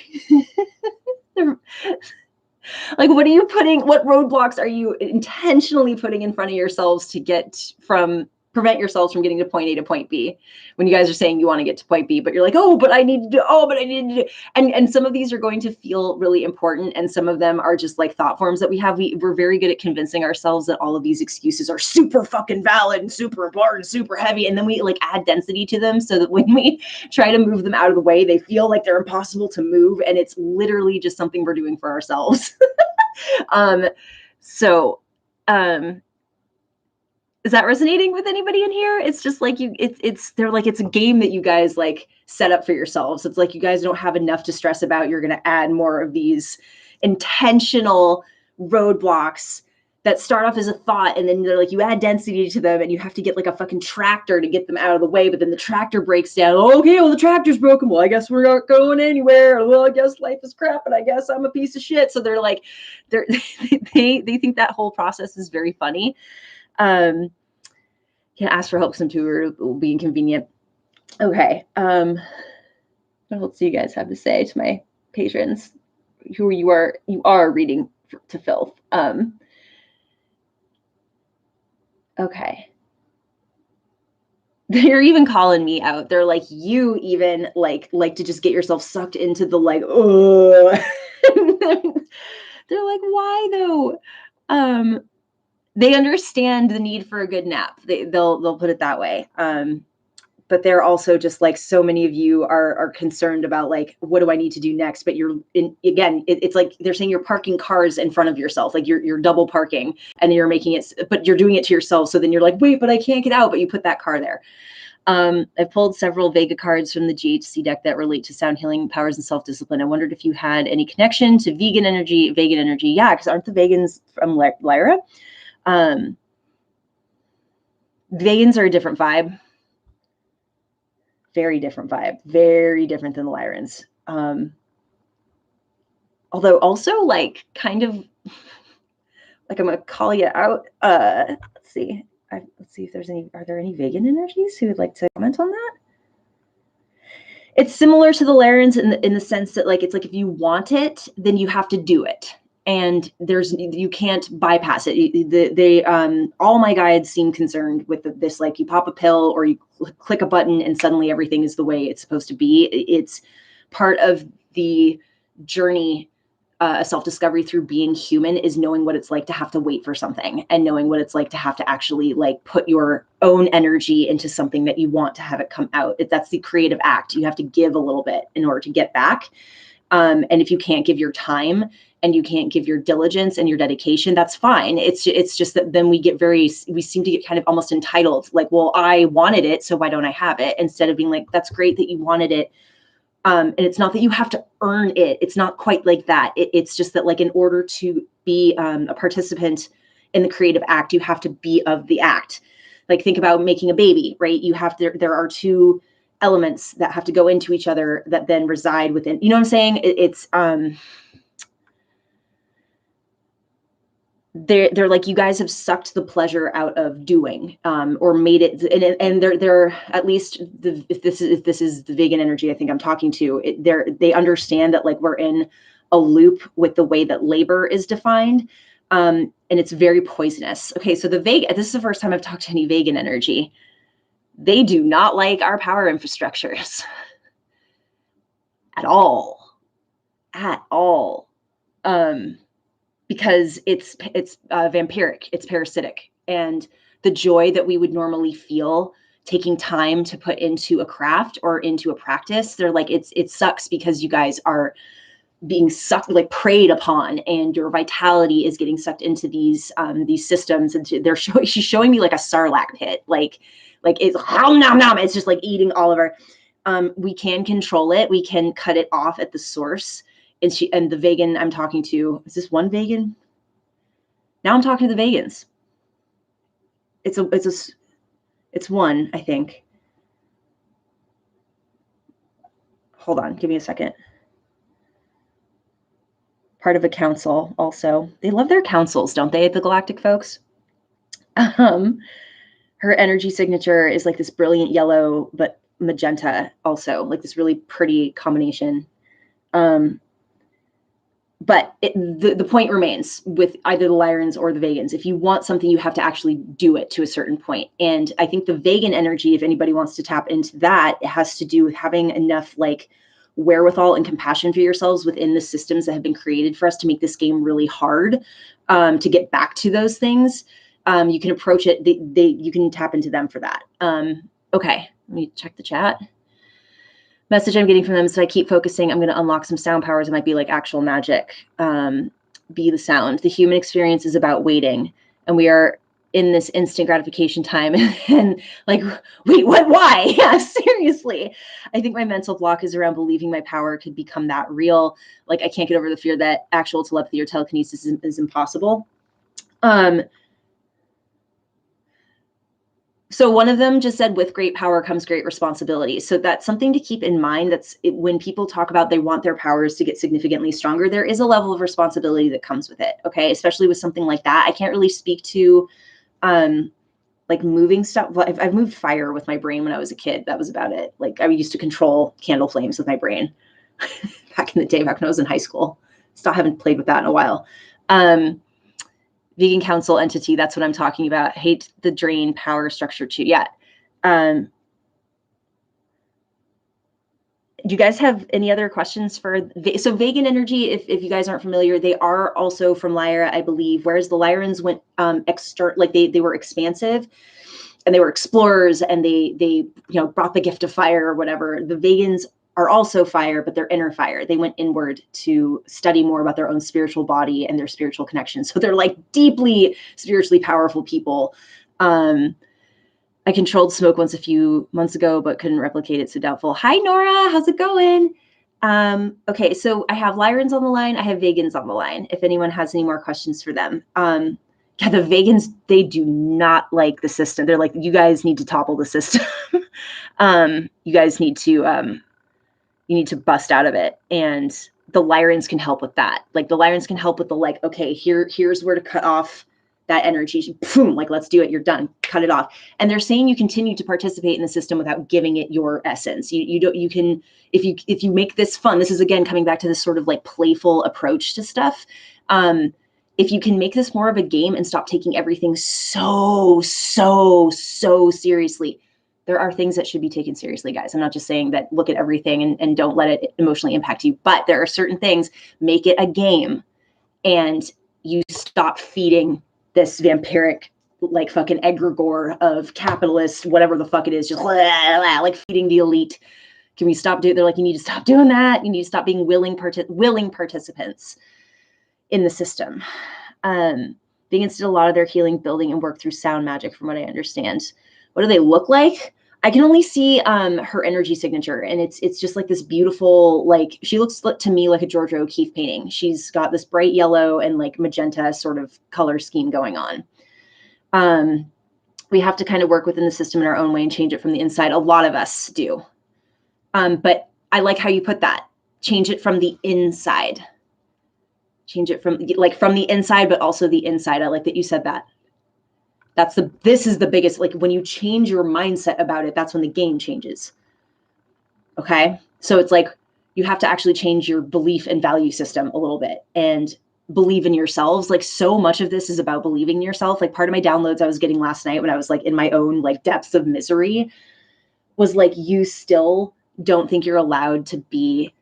Like, what roadblocks are you intentionally putting in front of yourselves to prevent yourselves from getting to point A to point B, when you guys are saying you want to get to point B, but you're like, but I need to do. And some of these are going to feel really important. And some of them are just like thought forms that we have. We're very good at convincing ourselves that all of these excuses are super fucking valid and super important, super heavy. And then we like add density to them so that when we try to move them out of the way, they feel like they're impossible to move. And it's literally just something we're doing for ourselves. Is that resonating with anybody in here? It's just like they're like, it's a game that you guys like set up for yourselves. It's like, you guys don't have enough to stress about. You're going to add more of these intentional roadblocks that start off as a thought. And then they're like, you add density to them and you have to get like a fucking tractor to get them out of the way. But then the tractor breaks down. Okay, well, the tractor's broken. Well, I guess we're not going anywhere. Well, I guess life is crap and I guess I'm a piece of shit. So they're like, they think that whole process is very funny. Can't ask for help some too, or it will be inconvenient. Okay. What else do you guys have to say to my patrons who you are reading to filth? Okay. They're even calling me out. They're like, you even like to just get yourself sucked into the like, oh. They're like, why though? They understand the need for a good nap. They'll put it that way. But they're also just like, so many of you are concerned about like, what do I need to do next? But you're again, it's like they're saying you're parking cars in front of yourself, like you're double parking, and you're making it, but you're doing it to yourself. So then you're like, wait, but I can't get out. But you put that car there. I've pulled several Vega cards from the GHC deck that relate to sound healing powers and self-discipline. I wondered if you had any connection to vegan energy. Yeah, because aren't the vegans from Lyra? Vegans are a different vibe. Very different vibe. Very different than the Lyrans. Although also like kind of like I'm gonna call you out. Let's see. Let's see if there's any. Are there any vegan energies who would like to comment on that? It's similar to the Lyrans in the sense that like it's like if you want it, then you have to do it. And you can't bypass it. All my guides seem concerned with this, like you pop a pill or you click a button and suddenly everything is the way it's supposed to be. It's part of the journey, self-discovery through being human, is knowing what it's like to have to wait for something and knowing what it's like to have to actually like put your own energy into something that you want to have it come out. That's the creative act. You have to give a little bit in order to get back. And if you can't give your time and you can't give your diligence and your dedication, that's fine. It's just that then we seem to get kind of almost entitled, like, well, I wanted it, so why don't I have it? Instead of being like, that's great that you wanted it. And it's not that you have to earn it. It's not quite like that. It's just that like in order to be a participant in the creative act, you have to be of the act. Like think about making a baby, right? There are two elements that have to go into each other that then reside within, you know what I'm saying? They're like, you guys have sucked the pleasure out of doing, or made it, and they're at least if this is the vegan energy I think I'm talking to, they understand that like we're in a loop with the way that labor is defined, and it's very poisonous. Okay, so this is the first time I've talked to any vegan energy. They do not like our power infrastructures at all, because it's vampiric, it's parasitic, and the joy that we would normally feel taking time to put into a craft or into a practice, they're like, it sucks because you guys are being sucked, like preyed upon, and your vitality is getting sucked into these systems. And she's showing me like a sarlacc pit, like it's nom nom. It's just like eating all of our. We can control it. We can cut it off at the source. And the vegan I'm talking to, is this one vegan? Now I'm talking to the vegans. It's one, I think. Hold on, give me a second. Part of a council also. They love their councils, don't they, the galactic folks? Her energy signature is like this brilliant yellow, but magenta also, like this really pretty combination. But the point remains with either the Lyrans or the vegans. If you want something, you have to actually do it to a certain point. And I think the vegan energy, if anybody wants to tap into that, it has to do with having enough like wherewithal and compassion for yourselves within the systems that have been created for us to make this game really hard, to get back to those things. You can approach it. You can tap into them for that. Okay, let me check the chat. Message I'm getting from them, so I keep focusing. I'm going to unlock some sound powers. It might be like actual magic. Be the sound. The human experience is about waiting, and we are in this instant gratification time. And like, wait, what? Why? Yeah, seriously. I think my mental block is around believing my power could become that real. Like, I can't get over the fear that actual telepathy or telekinesis is impossible. So one of them just said, with great power comes great responsibility. So that's something to keep in mind. When people talk about they want their powers to get significantly stronger, there is a level of responsibility that comes with it. Okay. Especially with something like that. I can't really speak to like moving stuff. Well, I've moved fire with my brain when I was a kid. That was about it. Like I used to control candle flames with my brain back in the day, back when I was in high school. Still haven't played with that in a while. Vegan council entity, that's what I'm talking about. Hate the drain power structure too. Yeah. Do you guys have any other questions for, so Vegan Energy, if you guys aren't familiar, they are also from Lyra, I believe, whereas the Lyrans went like they were expansive and they were explorers and they brought the gift of fire or whatever. The Vegans are also fire, but they're inner fire. They went inward to study more about their own spiritual body and their spiritual connections. So they're like deeply spiritually powerful people. I controlled smoke once a few months ago, but couldn't replicate it, so doubtful. Hi, Nora. How's it going? Okay, so I have Lyrans on the line. I have Vegans on the line, if anyone has any more questions for them. Yeah, the Vegans, they do not like the system. They're like, you guys need to topple the system. You guys need to, you need to bust out of it. And the Lyrans can help with that. Like the Lyrans can help with the like, okay, here's where to cut off that energy. Boom, like let's do it. You're done. Cut it off. And they're saying you continue to participate in the system without giving it your essence. You can, if you make this fun, this is again coming back to this sort of like playful approach to stuff. If you can make this more of a game and stop taking everything so seriously, there are things that should be taken seriously, guys. I'm not just saying that look at everything and don't let it emotionally impact you, but there are certain things, make it a game and you stop feeding this vampiric, like fucking egregore of capitalist, whatever the fuck it is, just like feeding the elite. Can we stop doing? They're like, you need to stop doing that. You need to stop being willing participants in the system. Vegans did a lot of their healing, building, and work through sound magic, from what I understand. What do they look like? I can only see her energy signature, and it's just like this beautiful, like she looks to me like a Georgia O'Keeffe painting. She's got this bright yellow and like magenta sort of color scheme going on. We have to kind of work within the system in our own way and change it from the inside. A lot of us do. But I like how you put that. Change it from the inside. Change it from the inside, but also the inside. I like that you said that. This is the biggest, like when you change your mindset about it, that's when the game changes. Okay. So it's like, you have to actually change your belief and value system a little bit and believe in yourselves. Like so much of this is about believing in yourself. Like part of my downloads I was getting last night when I was like in my own like depths of misery was like, you still don't think you're allowed to be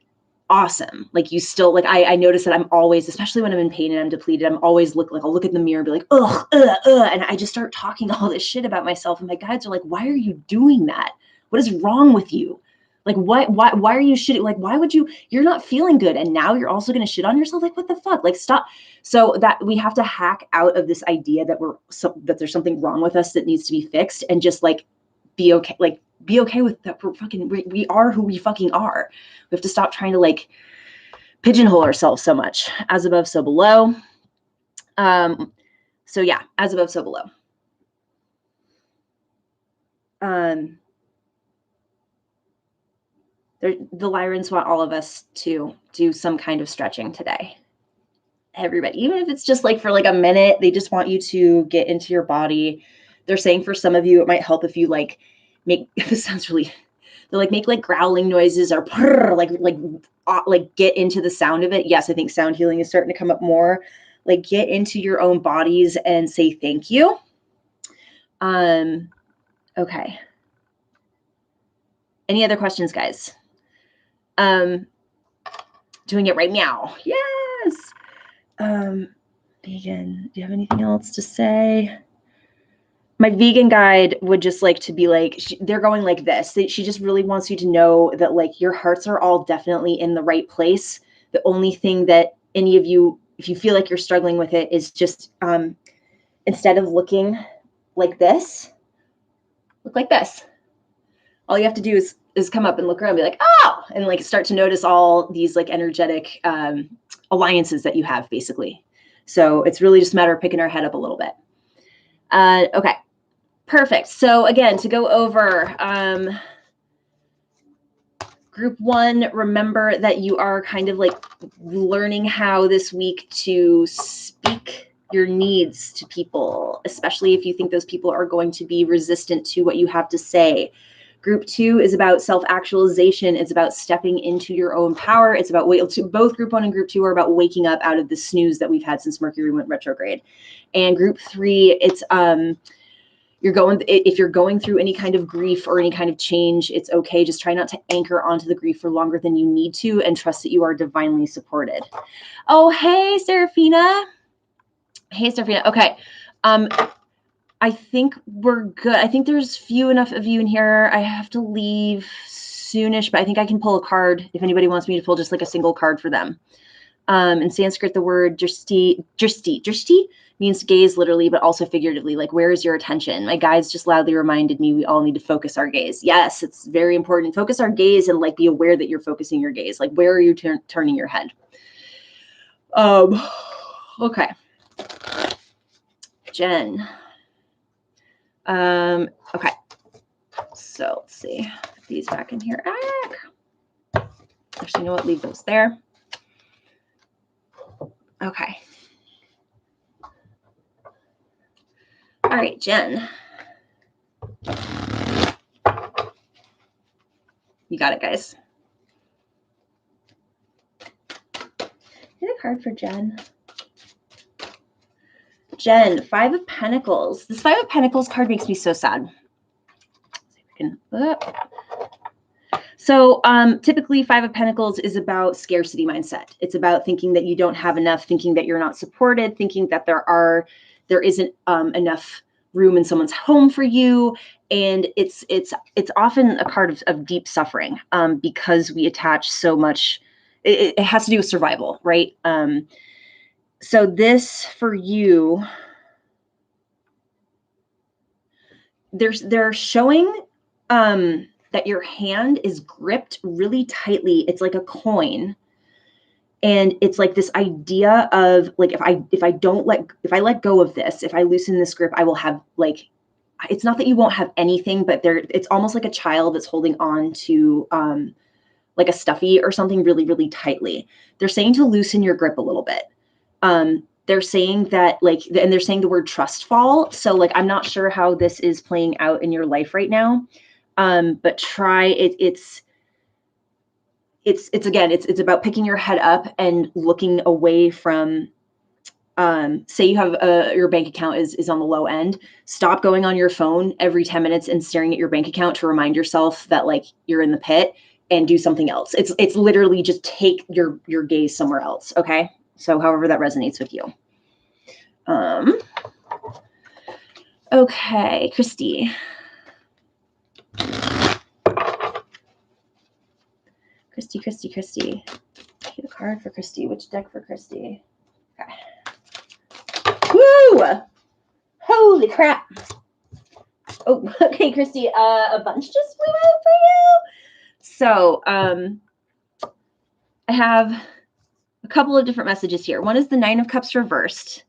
awesome. Like you still, like I notice that I'm always, especially when I'm in pain and I'm depleted, I'm always I'll look in the mirror and be like, ugh, and I just start talking all this shit about myself. And my guides are like, why are you doing that? What is wrong with you? Like, why are you shitting? Like, why would you're not feeling good. And now you're also going to shit on yourself. Like, what the fuck? Like, stop. So that we have to hack out of this idea that that there's something wrong with us that needs to be fixed and just like, be okay. Like, be okay with that. We are who we fucking are. We have to stop trying to like pigeonhole ourselves so much. As above, so below. So yeah, as above, so below. The Lyrans want all of us to do some kind of stretching today. Everybody, even if it's just like for like a minute, they just want you to get into your body. They're saying for some of you, it might help if you like make, this sounds really, they're like, make like growling noises or purr, like get into the sound of it. Yes, I think sound healing is starting to come up more. Like get into your own bodies and say thank you. Okay. Any other questions, guys? Doing it right now. Yes. Vegan, do you have anything else to say? My vegan guide would just like to be like, they're going like this. She just really wants you to know that like your hearts are all definitely in the right place. The only thing that any of you, if you feel like you're struggling with it, is just instead of looking like this, look like this. All you have to do is come up and look around and be like, oh, and like start to notice all these like energetic alliances that you have basically. So it's really just a matter of picking our head up a little bit. Okay, perfect. So again, to go over group 1, remember that you are kind of like learning how this week to speak your needs to people, especially if you think those people are going to be resistant to what you have to say. Group 2 is about self-actualization. It's about stepping into your own power. It's about both Group 1 and Group 2 are about waking up out of the snooze that we've had since Mercury went retrograde. And Group 3, it's if you're going through any kind of grief or any kind of change, it's okay. Just try not to anchor onto the grief for longer than you need to, and trust that you are divinely supported. Oh, hey, Serafina. Hey, Serafina. Okay. I think we're good. I think there's few enough of you in here. I have to leave soonish, but I think I can pull a card if anybody wants me to pull just like a single card for them. In Sanskrit, the word drishti means to gaze literally, but also figuratively, like where is your attention? My guides just loudly reminded me we all need to focus our gaze. Yes, it's very important. Focus our gaze and like be aware that you're focusing your gaze. Like where are you turning your head? Okay. Jen. Okay. So let's see. Put these back in here. Actually, you know what? Leave those there. Okay. All right, Jen. You got it, guys. Get a card for Jen. Jen, 5 of Pentacles. This 5 of Pentacles card makes me so sad. So typically 5 of Pentacles is about scarcity mindset. It's about thinking that you don't have enough, thinking that you're not supported, thinking that there isn't enough room in someone's home for you. And it's often a card of deep suffering because we attach so much. It has to do with survival, right? So this for you, they're showing that your hand is gripped really tightly. It's like a coin. And it's like this idea of like, if I let go of this, if I loosen this grip, I will have like, it's not that you won't have anything, but it's almost like a child that's holding on to like a stuffy or something really, really tightly. They're saying to loosen your grip a little bit. They're saying that like, and they're saying the word trust fall. So like, I'm not sure how this is playing out in your life right now. But try it. It's about picking your head up and looking away from, say you have your bank account is on the low end. Stop going on your phone every 10 minutes and staring at your bank account to remind yourself that like you're in the pit, and do something else. It's literally just take your gaze somewhere else. Okay. So however that resonates with you. Okay, Christy. Christy. Get a card for Christy. Which deck for Christy? Okay. Woo! Holy crap. Oh, okay, Christy. A bunch just flew out for you. So, I have a couple of different messages here. One is the 9 of Cups reversed.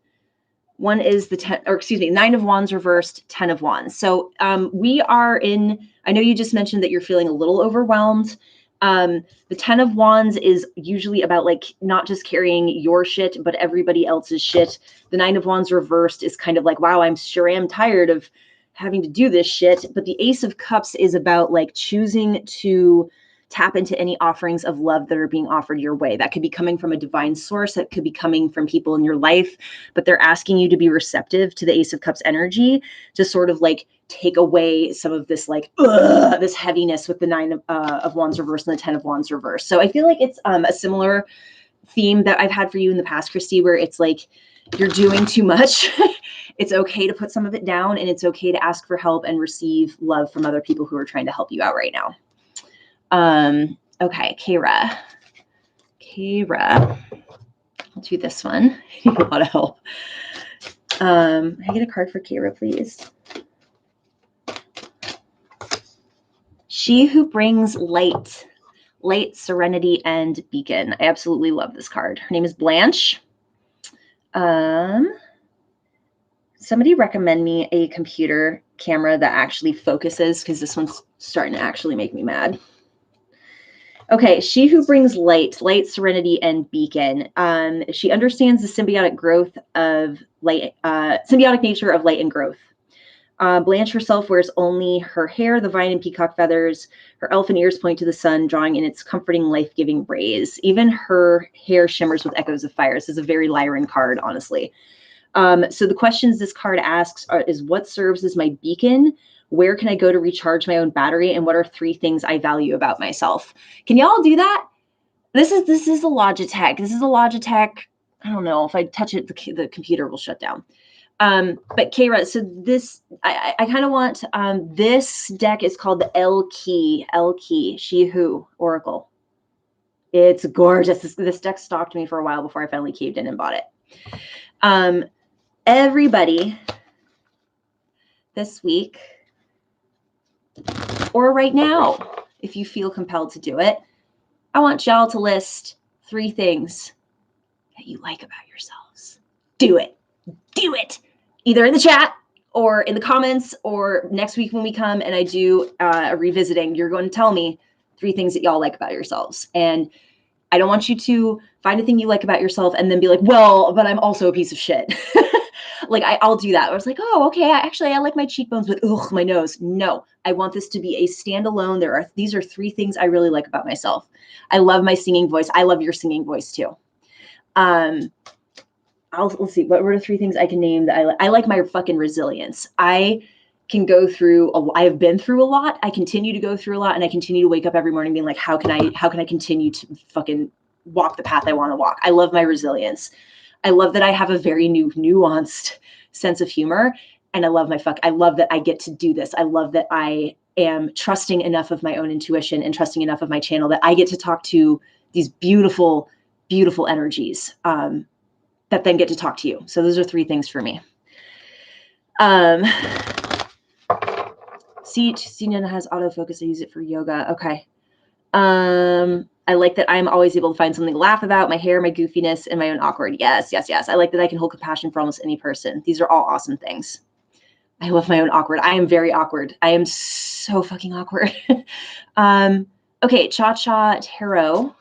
One is the 9 of Wands reversed, 10 of Wands. So we are I know you just mentioned that you're feeling a little overwhelmed. The 10 of Wands is usually about like not just carrying your shit, but everybody else's shit. The 9 of Wands reversed is kind of like, wow, I'm sure am tired of having to do this shit. But the Ace of Cups is about like choosing to tap into any offerings of love that are being offered your way. That could be coming from a divine source. That could be coming from people in your life, but they're asking you to be receptive to the Ace of Cups energy to sort of like take away some of this like this heaviness with the 9 of Wands reverse and the 10 of Wands reverse. So I feel like it's a similar theme that I've had for you in the past, Christy, where it's like you're doing too much. It's okay to put some of it down, and it's okay to ask for help and receive love from other people who are trying to help you out right now. Okay, Kira. I'll do this one. I need a lot of help. Can I get a card for Kira, please? She who brings light, serenity, and beacon. I absolutely love this card. Her name is Blanche. Somebody recommend me a computer camera that actually focuses, because this one's starting to actually make me mad. Okay, she who brings light, serenity, and beacon. She understands the symbiotic growth of light, symbiotic nature of light and growth. Blanche herself wears only her hair, the vine and peacock feathers. Her elfin ears point to the sun, drawing in its comforting, life-giving rays. Even her hair shimmers with echoes of fire. This is a very Lyran card, honestly. So the questions this card asks is what serves as my beacon? Where can I go to recharge my own battery? And what are 3 things I value about myself? Can y'all do that? This is a Logitech. This is a Logitech. I don't know if I touch it, the computer will shut down. But Kara, so this, I kind of want, this deck is called the L-Key, She Who Oracle. It's gorgeous. This deck stalked me for a while before I finally caved in and bought it. Everybody this week, or right now, if you feel compelled to do it, I want y'all to list 3 things that you like about yourselves. Do it. Do it. Either in the chat or in the comments, or next week when we come and I do a revisiting, you're going to tell me 3 things that y'all like about yourselves. And I don't want you to find a thing you like about yourself and then be like, well, but I'm also a piece of shit. Like I'll do that. I was like, oh, okay. I like my cheekbones, but ugh, my nose. No, I want this to be a standalone. These are 3 things I really like about myself. I love my singing voice. I love your singing voice too. Let's see. What were the 3 things I can name that I like my fucking resilience. I can go through. I have been through a lot. I continue to go through a lot, and I continue to wake up every morning being like, how can I continue to fucking walk the path I want to walk? I love my resilience. I love that I have a very nuanced sense of humor, and I love that I get to do this. I love that I am trusting enough of my own intuition and trusting enough of my channel that I get to talk to these beautiful, beautiful energies that then get to talk to you. So those are 3 things for me. CNN has autofocus. I use it for yoga. Okay. I like that I'm always able to find something to laugh about, my hair, my goofiness, and my own awkward. Yes. I like that I can hold compassion for almost any person. These are all awesome things. I love my own awkward. I am very awkward. I am so fucking awkward. Okay, Cha-Cha Tarot.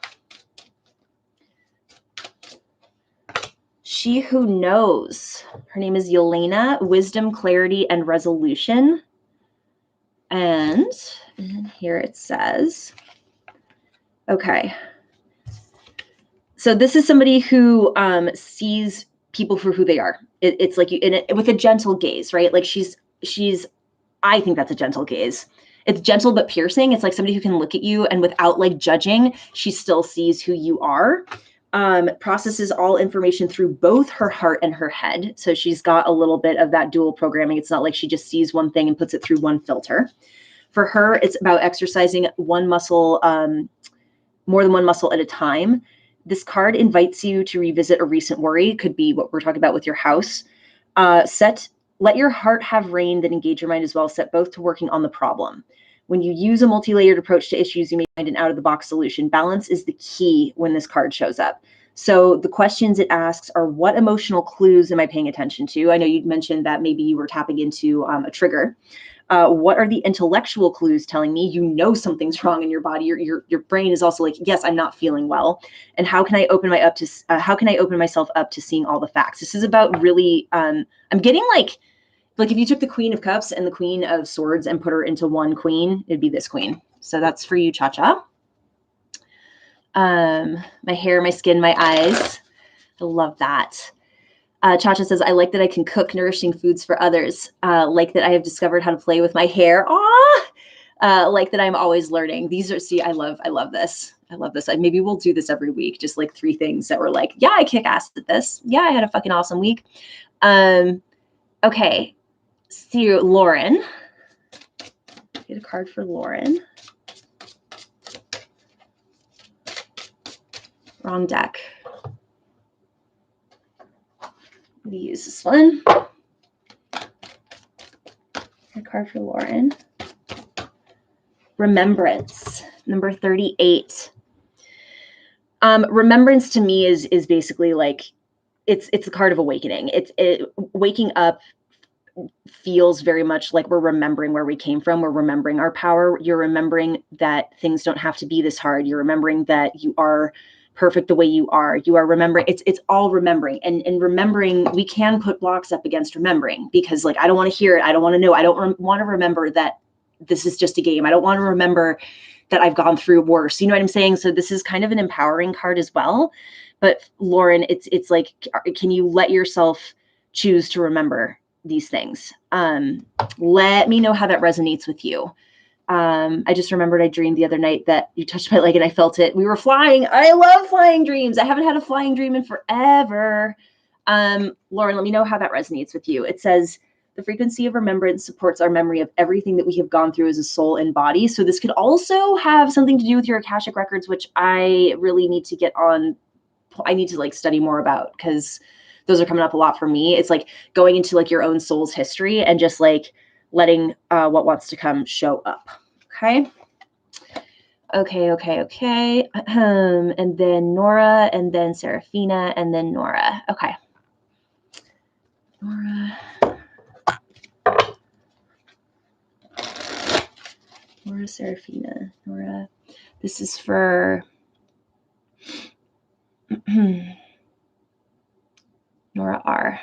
She Who Knows. Her name is Yelena. Wisdom, clarity, and resolution. And here it says, okay. So this is somebody who sees people for who they are. It's like with a gentle gaze, right? Like she's. I think that's a gentle gaze. It's gentle but piercing. It's like somebody who can look at you and without like judging, she still sees who you are. Processes all information through both her heart and her head. So she's got a little bit of that dual programming. It's not like she just sees one thing and puts it through one filter. For her, it's about exercising one muscle, more than one muscle at a time. This card invites you to revisit a recent worry. Could be what we're talking about with your house. Let your heart have reign, then engage your mind as well. Set both to working on the problem. When you use a multi-layered approach to issues, you may find an out-of-the-box solution. Balance is the key when this card shows up. So the questions it asks are, what emotional clues am I paying attention to? I know you mentioned that maybe you were tapping into a trigger. What are the intellectual clues telling me you know something's wrong in your body? Your brain is also like, yes, I'm not feeling well. And how can I open myself up to seeing all the facts? This is about really, I'm getting like if you took the Queen of Cups and the Queen of Swords and put her into one queen, it'd be this queen. So that's for you, Cha-Cha. My hair, my skin, my eyes. I love that. Cha-Cha says, I like that I can cook nourishing foods for others. Like that I have discovered how to play with my hair. Like that I'm always learning. I love this. I love this. Maybe we'll do this every week. Just like 3 things that were like, yeah, I kick ass at this. Yeah, I had a fucking awesome week. Okay. See you, Lauren. Get a card for Lauren. Wrong deck. We use this one. A card for Lauren. Remembrance, number 38. Remembrance to me is basically like it's the card of awakening. Waking up feels very much like we're remembering where we came from. We're remembering our power. You're remembering that things don't have to be this hard. You're remembering that you are perfect the way you are. You are remembering. It's all remembering, and remembering. We can put blocks up against remembering because like, I don't want to hear it. I don't want to know. I don't want to remember that this is just a game. I don't want to remember that I've gone through worse. You know what I'm saying? So this is kind of an empowering card as well. But Lauren, it's like, can you let yourself choose to remember these things? Let me know how that resonates with you. I just remembered I dreamed the other night that you touched my leg and I felt it. We were flying. I love flying dreams. I haven't had a flying dream in forever. Lauren, let me know how that resonates with you. It says, the frequency of remembrance supports our memory of everything that we have gone through as a soul and body. So this could also have something to do with your Akashic records, which I really need to get on. I need to like study more about because those are coming up a lot for me. It's like going into like your own soul's history and just like letting what wants to come show up. Okay. And then Nora, and then Serafina, and then Nora. Okay. Nora, Serafina, Nora. This is for Nora R.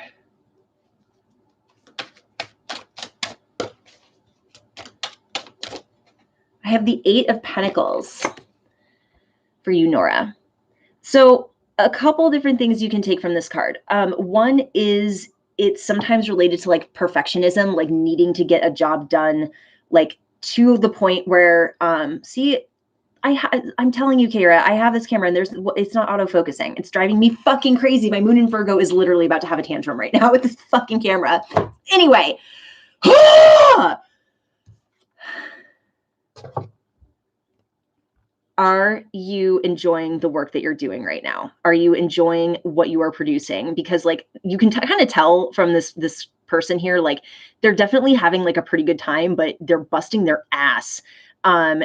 I have the 8 of Pentacles for you, Nora. So a couple different things you can take from this card. One is it's sometimes related to like perfectionism, like needing to get a job done, like to the point where, see, I'm telling you, Kara, I have this camera and it's not auto-focusing. It's driving me fucking crazy. My moon in Virgo is literally about to have a tantrum right now with this fucking camera. Anyway. Are you enjoying the work that you're doing right now? Are you enjoying what you are producing? Because like you can kind of tell from this person here, like they're definitely having like a pretty good time, but they're busting their ass.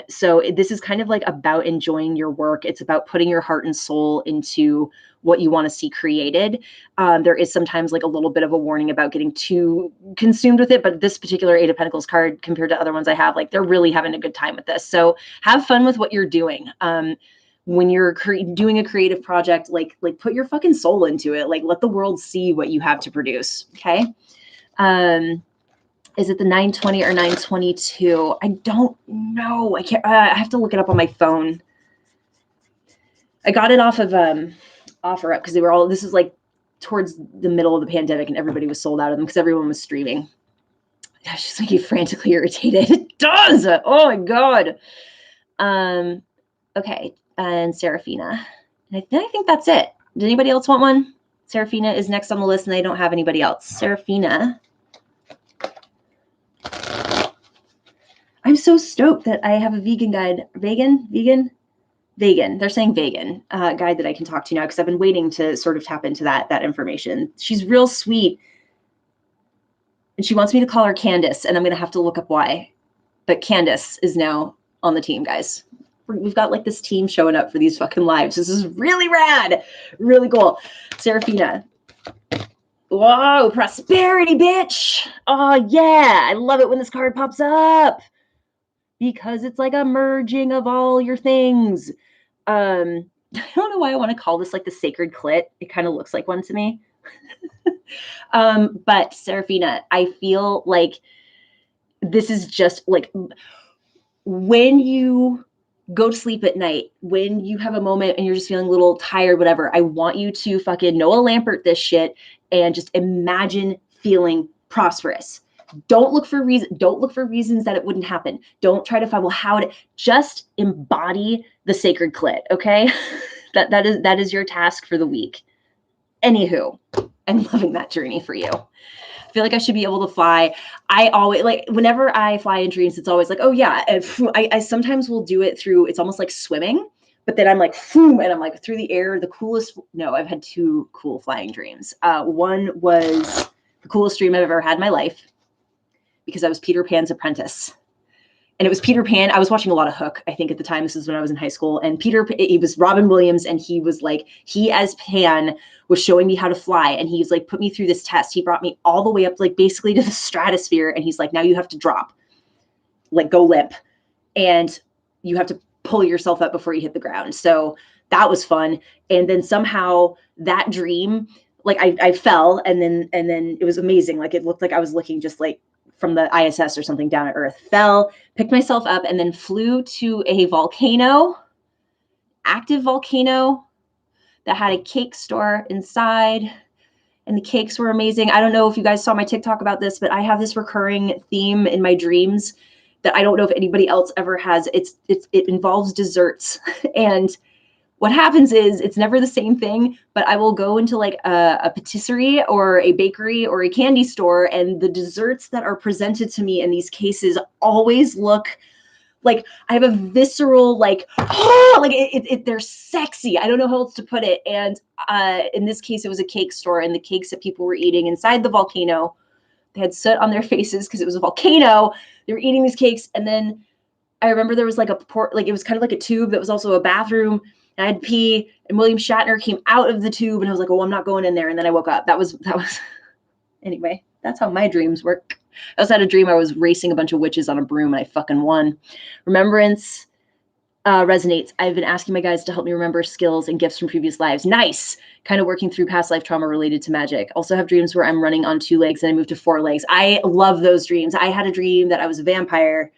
So this is kind of like about enjoying your work. It's about putting your heart and soul into what you want to see created. There is sometimes like a little bit of a warning about getting too consumed with it, but this particular 8 of Pentacles card compared to other ones I have, like they're really having a good time with this. So have fun with what you're doing. When you're doing a creative project, like put your fucking soul into it. Like let the world see what you have to produce. Okay. Is it the 920 or 922? I don't know. I can't, I have to look it up on my phone. I got it off of OfferUp because they were all, this is like towards the middle of the pandemic and everybody was sold out of them because everyone was streaming. Gosh, just make you frantically irritated. It does. Oh my God. Okay. And Serafina. And I think that's it. Did anybody else want one? Serafina is next on the list and I don't have anybody else. Serafina. I'm so stoked that I have a vegan guide. Vegan. They're saying vegan guide that I can talk to now because I've been waiting to sort of tap into that information. She's real sweet. And she wants me to call her Candace, and I'm going to have to look up why. But Candace is now on the team, guys. We've got like this team showing up for these fucking lives. This is really rad. Really cool. Serafina. Whoa, prosperity, bitch. Oh, yeah. I love it when this card pops up because it's like a merging of all your things. I don't know why I want to call this like the sacred clit. It kind of looks like one to me. But Serafina, I feel like this is just like when you go to sleep at night, when you have a moment and you're just feeling a little tired, whatever, I want you to fucking Noah Lampert this shit and just imagine feeling prosperous. Don't look for reasons that it wouldn't happen. Don't try to find, well, how to just embody the sacred clit. Okay. that is your task for the week. Anywho, I'm loving that journey for you. I feel like I should be able to fly. I always like whenever I fly in dreams, it's always like, oh yeah. I sometimes will do it through, it's almost like swimming, but then I'm like, and I'm like through the air, the coolest. No, I've had 2 cool flying dreams. One was the coolest dream I've ever had in my life because I was Peter Pan's apprentice. And it was Peter Pan. I was watching a lot of Hook, I think at the time. This is when I was in high school. And he was Robin Williams. And he was like, he as Pan was showing me how to fly. And he's like, put me through this test. He brought me all the way up, like basically to the stratosphere. And he's like, now you have to drop, like go limp. And you have to pull yourself up before you hit the ground. So that was fun. And then somehow that dream, like I fell and then it was amazing. Like it looked like I was looking just like from the ISS or something down at Earth, fell, picked myself up, and then flew to a volcano, active volcano that had a cake store inside. And the cakes were amazing. I don't know if you guys saw my TikTok about this, but I have this recurring theme in my dreams that I don't know if anybody else ever has. It involves desserts. And what happens is it's never the same thing, but I will go into like a patisserie or a bakery or a candy store, and the desserts that are presented to me in these cases always look like I have a visceral, like, oh, like they're sexy. I don't know how else to put it. And in this case, it was a cake store, and the cakes that people were eating inside the volcano, they had soot on their faces because it was a volcano. They were eating these cakes. And then I remember there was like it was kind of like a tube that was also a bathroom. And I had pee, and William Shatner came out of the tube, and I was like, oh, I'm not going in there. And then I woke up. That was anyway, that's how my dreams work. I also had a dream I was racing a bunch of witches on a broom, and I fucking won. Remembrance resonates. I've been asking my guides to help me remember skills and gifts from previous lives. Nice. Kind of working through past life trauma related to magic. Also have dreams where I'm running on 2 legs and I move to 4 legs. I love those dreams. I had a dream that I was a vampire.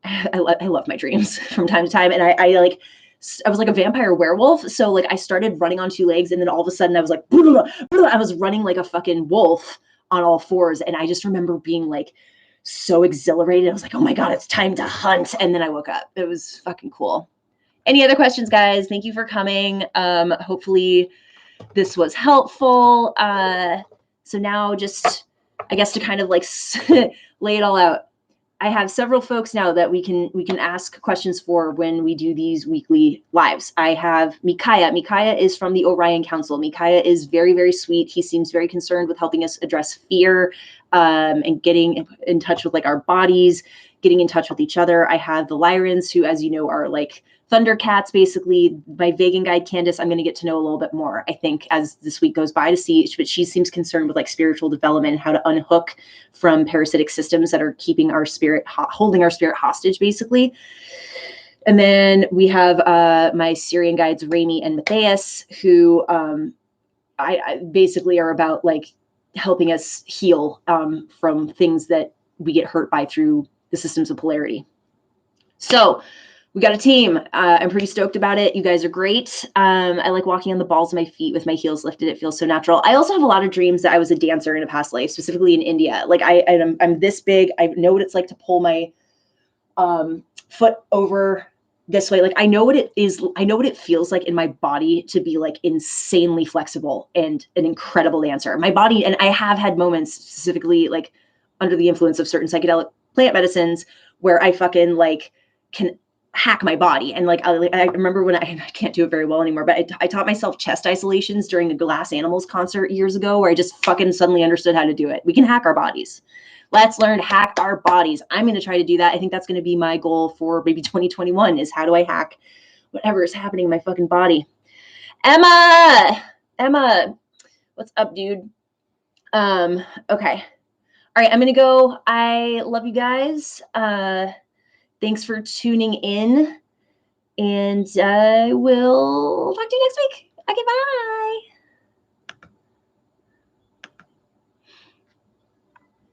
I love my dreams from time to time. And I was like a vampire werewolf. So like I started running on 2 legs, and then all of a sudden I was like, I was running like a fucking wolf on all 4s. And I just remember being like so exhilarated. I was like, oh my God, it's time to hunt. And then I woke up. It was fucking cool. Any other questions, guys? Thank you for coming. Hopefully this was helpful. So now just, I guess, to kind of like lay it all out. I have several folks now that we can ask questions for when we do these weekly lives. I have Micaiah. Micaiah is from the Orion Council. Micaiah is very, very sweet. He seems very concerned with helping us address fear and getting in touch with like our bodies, getting in touch with each other. I have the Lyrans, who, as you know, are like Thundercats, basically. My vegan guide, Candace, I'm going to get to know a little bit more, I think, as this week goes by to see, but she seems concerned with like spiritual development and how to unhook from parasitic systems that are keeping our spirit, holding our spirit hostage, basically. And then we have my Syrian guides, Rami and Matthias, who I basically are about like helping us heal from things that we get hurt by through the systems of polarity. So we got a team. I'm pretty stoked about it. You guys are great. I like walking on the balls of my feet with my heels lifted. It feels so natural. I also have a lot of dreams that I was a dancer in a past life, specifically in India. Like I'm this big. I know what it's like to pull my foot over this way. Like I know what it is. I know what it feels like in my body to be like insanely flexible and an incredible dancer. My body, and I have had moments specifically like under the influence of certain psychedelic plant medicines where I fucking like can hack my body. And like I remember when I can't do it very well anymore, but I taught myself chest isolations during a Glass Animals concert years ago, where I just fucking suddenly understood how to do it. We can hack our bodies. Let's learn to hack our bodies. I'm going to try to do that. I think that's going to be my goal for maybe 2021, is how do I hack whatever is happening in my fucking body. Emma, what's up, dude? Okay. All right, I'm going to go. I love you guys. Thanks for tuning in, and I will talk to you next week. Okay, bye.